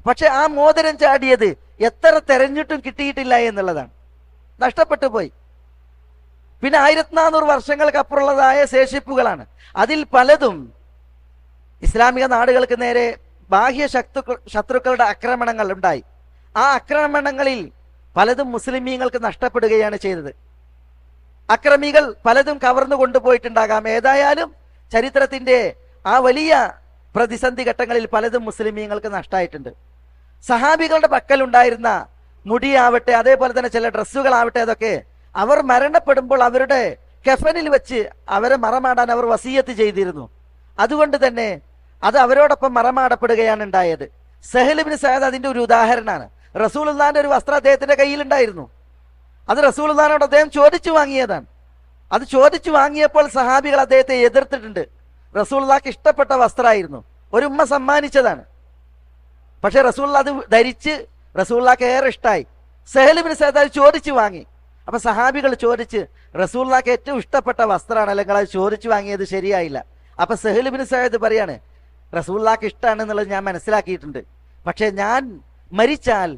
പക്ഷെ ആ മോതിരം ചാടിയത് എത്ര തെരഞ്ഞിട്ടും കിട്ടിയിട്ടില്ല എന്നുള്ളതാണ്, നഷ്ടപ്പെട്ടു പോയി. പിന്നെ 1400 വർഷങ്ങൾക്ക് അപ്പുറമുള്ളതായ ശേഷിപ്പുകളാണ്. അതിൽ പലതും ഇസ്ലാമിക നാടുകൾക്ക് നേരെ ബാഹ്യ ശത്രുക്കളുടെ ആക്രമണങ്ങൾ ഉണ്ടായി. ആ ആക്രമണങ്ങളിൽ പലതും മുസ്ലിമീങ്ങൾക്ക് നഷ്ടപ്പെടുകയാണ് ചെയ്തത്. അക്രമികൾ പലതും കവർന്നു കൊണ്ടുപോയിട്ടുണ്ടാകാം. ഏതായാലും ചരിത്രത്തിന്റെ ആ വലിയ പ്രതിസന്ധി ഘട്ടങ്ങളിൽ പലതും മുസ്ലിമീങ്ങൾക്ക് നഷ്ടമായിട്ടുണ്ട്. സഹാബികളുടെ പക്കലുണ്ടായിരുന്ന മുടിയാവട്ടെ, അതേപോലെ തന്നെ ചില ഡ്രസ്സുകളാവട്ടെ, അതൊക്കെ അവർ മരണപ്പെടുമ്പോൾ അവരുടെ കഫനിൽ വെച്ച് അവരെ മറമാടാൻ അവർ വസീയത്ത് ചെയ്തിരുന്നു. അതുകൊണ്ട് തന്നെ അത് അവരോടൊപ്പം മറമാടപ്പെടുകയാണ് ഉണ്ടായത്. സഹൽ ഇബ്നു സഅദ് അതിന്റെ ഒരു ഉദാഹരണമാണ്. റസൂലുള്ളാഹിന്റെ ഒരു വസ്ത്രം അദ്ദേഹത്തിന്റെ കയ്യിലുണ്ടായിരുന്നു. അത് റസൂലുള്ളാഹിനോട് അദ്ദേഹം ചോദിച്ചു വാങ്ങിയതാണ്. അത് ചോദിച്ചു വാങ്ങിയപ്പോൾ സഹാബികൾ അദ്ദേഹത്തെ എതിർത്തിട്ടുണ്ട്. റസൂലുള്ളാഹിക്ക് ഇഷ്ടപ്പെട്ട വസ്ത്രമായിരുന്നു, ഒരു ഉമ്മ സമ്മാനിച്ചതാണ്. പക്ഷെ റസൂലുള്ളാഹി അത് ധരിച്ച് റസൂലുള്ളാഹിക്ക് ഏറെ ഇഷ്ടമായി. സഹൽ ഇബ്നു സഅദ് അത് ചോദിച്ചു വാങ്ങി. അപ്പൊ സഹാബികൾ ചോദിച്ച്, റസൂലുള്ളാഹിക്ക് ഏറ്റവും ഇഷ്ടപ്പെട്ട വസ്ത്രമാണ്, അല്ലെങ്കിൽ അത് ചോദിച്ചു വാങ്ങിയത് ശരിയായില്ല. അപ്പൊ സഹൽ ഇബ്നു സഅദ് പറയാണ്, റസൂലുള്ളാഹിക്ക് ഇഷ്ടമാണ് എന്നുള്ളത് ഞാൻ മനസ്സിലാക്കിയിട്ടുണ്ട്, പക്ഷെ ഞാൻ മരിച്ചാൽ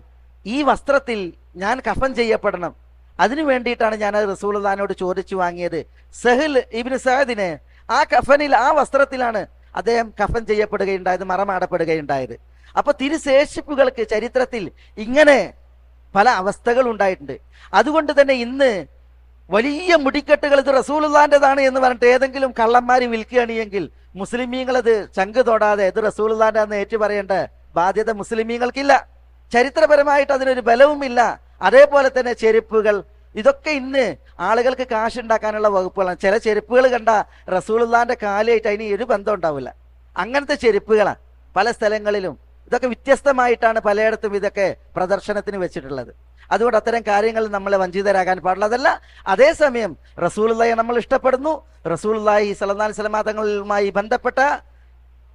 ഈ വസ്ത്രത്തിൽ ഞാൻ കഫൻ ചെയ്യപ്പെടണം, അതിനു വേണ്ടിയിട്ടാണ് ഞാൻ അത് റസൂലുള്ളാഹിനോട് ചോദിച്ചു വാങ്ങിയത്. സഹൽ ഇബ്നു സഅദിനെ ആ കഫനിൽ, ആ വസ്ത്രത്തിലാണ് അദ്ദേഹം കഫൻ ചെയ്യപ്പെടുകയുണ്ടായത്, മറമാടപ്പെടുകയുണ്ടായത്. അപ്പൊ തിരുശേഷിപ്പുകൾക്ക് ചരിത്രത്തിൽ ഇങ്ങനെ പല അവസ്ഥകൾ ഉണ്ടായിട്ടുണ്ട്. അതുകൊണ്ട് തന്നെ ഇന്ന് വലിയ മുടിക്കെട്ടുകൾ ഇത് റസൂലുള്ളാഹിന്റേതാണ് എന്ന് പറഞ്ഞിട്ട് ഏതെങ്കിലും കള്ളന്മാര് വിൽക്കുകയാണെങ്കിൽ മുസ്ലിമീങ്ങളത് ചങ്ക് തൊടാതെ ഇത് റസൂലുള്ളാഹിന്റെ എന്ന് ഏറ്റു പറയേണ്ട ബാധ്യത മുസ്ലിമീങ്ങൾക്കില്ല. ചരിത്രപരമായിട്ട് അതിനൊരു ബലവുമില്ല. അതേപോലെ തന്നെ ചെരുപ്പുകൾ, ഇതൊക്കെ ഇന്ന് ആളുകൾക്ക് കാശുണ്ടാക്കാനുള്ള വകുപ്പുകളാണ്. ചില ചെരുപ്പുകൾ കണ്ട റസൂലുള്ളാഹിന്റെ കാലായിട്ട് അതിന് ഒരു ബന്ധം ഉണ്ടാവില്ല. അങ്ങനത്തെ ചെരുപ്പുകളാണ് പല സ്ഥലങ്ങളിലും. ഇതൊക്കെ വ്യത്യസ്തമായിട്ടാണ് പലയിടത്തും ഇതൊക്കെ പ്രദർശനത്തിന് വെച്ചിട്ടുള്ളത്. അതുകൊണ്ട് അത്തരം കാര്യങ്ങൾ നമ്മളെ വഞ്ചിതരാകാൻ പാടുള്ളതല്ല. അതേസമയം റസൂലുള്ളാഹിയെ നമ്മൾ ഇഷ്ടപ്പെടുന്നു. റസൂലുള്ളാഹി സ്വല്ലല്ലാഹു അലൈഹി വസല്ലം തങ്ങളുമായി ബന്ധപ്പെട്ട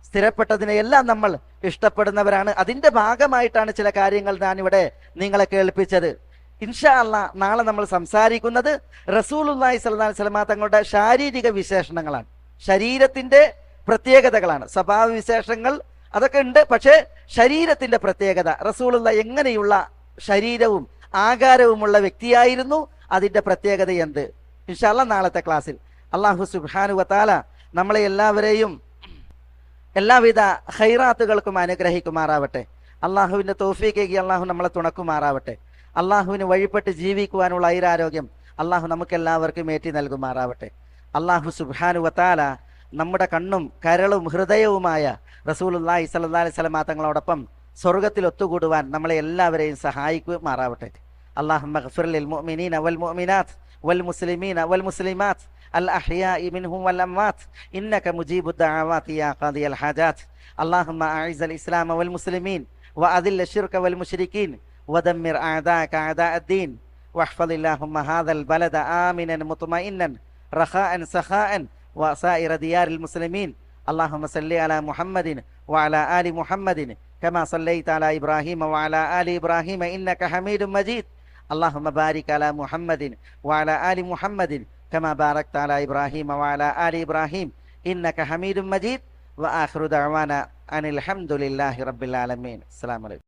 സ്ഥിരപ്പെട്ടതിനെയെല്ലാം നമ്മൾ ഇഷ്ടപ്പെടുന്നവരാണ്. അതിന്റെ ഭാഗമായിട്ടാണ് ചില കാര്യങ്ങൾ ഞാനിവിടെ നിങ്ങളെ കേൾപ്പിച്ചത്. ഇൻഷാ അല്ലാഹ് നാളെ നമ്മൾ സംസാരിക്കുന്നത് റസൂലുള്ളാഹി സ്വല്ലല്ലാഹു അലൈഹി വസല്ലം തങ്ങളുടെ ശാരീരിക വിശേഷണങ്ങളാണ്, ശരീരത്തിന്റെ പ്രത്യേകതകളാണ്. സ്വഭാവ വിശേഷങ്ങൾ അതൊക്കെ ഉണ്ട്, പക്ഷേ ശരീരത്തിന്റെ പ്രത്യേകത, റസൂലുള്ളാഹി എങ്ങനെയുള്ള ശരീരവും ആകാരവുമുള്ള വ്യക്തിയായിരുന്നു, അതിന്റെ പ്രത്യേകത എന്ത്, ഇൻഷാ അല്ലാഹ് നാളത്തെ ക്ലാസ്സിൽ. അല്ലാഹു സുബ്ഹാനഹു വ തആല നമ്മളെ എല്ലാവരെയും എല്ലാവിധ ഖൈറാത്തുകൾക്കും അനുഗ്രഹിക്കുമാറാവട്ടെ. അള്ളാഹുവിന്റെ തൗഫീഖേകി അള്ളാഹു നമ്മളെ തുണക്കുമാറാവട്ടെ. അള്ളാഹുവിന് വഴിപ്പെട്ട് ജീവിക്കുവാനുള്ള ഐരാരോഗ്യം അള്ളാഹു നമുക്കെല്ലാവർക്കും ഏറ്റി നൽകുമാറാവട്ടെ. അള്ളാഹു സുബ്ഹാനഹു വ തആല നമ്മുടെ കണ്ണും കരളും ഹൃദയവുമായ റസൂലുള്ളാഹി സ്വല്ലല്ലാഹു അലൈഹി വസല്ലം തങ്ങളോടൊപ്പം സ്വർഗത്തിൽ ഒത്തുകൂടുവാൻ നമ്മളെ എല്ലാവരെയും സഹായിക്കുമാറാവട്ടെ. അല്ലാഹുമ്മ ഗ്ഫിർ ലിൽ മുഅ്മിനീന വൽ മുഅ്മിനാത്ത് വൽ മുസ്ലിമീന വൽ മുസ്ലിമാത്ത് അൽ അഹ്യാഇ മിൻഹും വൽ അംവാത്ത് ഇന്നക മുജീബു ദഅവാതി യാ ഖാദിയൽ ഹാജാത്ത്. അല്ലാഹുമ്മ അഇസ്സൽ ഇസ്ലാമ വൽ മുസ്ലിമീൻ വഅദില്ല ശിർക വൽ മുശ്രികീൻ വദമ്മിർ അഅദാഅക അഅദാഅദ്ദീൻ വഹ്ഫദ് അല്ലാഹുമ്മ ഹാദൽ ബലദ ആമിനൻ മുത്മഇന്നൻ റഖാഅൻ സഖാഅൻ വസായിറ ദിയാരിൽ മുസ്ലിമീൻ. اللهم صل على محمد وعلى آل محمد كما صليت على إبراهيم وعلى آل إبراهيم إنك حميد مجيد. اللهم بارك على محمد وعلى آل محمد كما باركت على إبراهيم وعلى آل إبراهيم إنك حميد مجيد. وآخر دعوانا أن الحمد لله رب العالمين. السلام عليكم.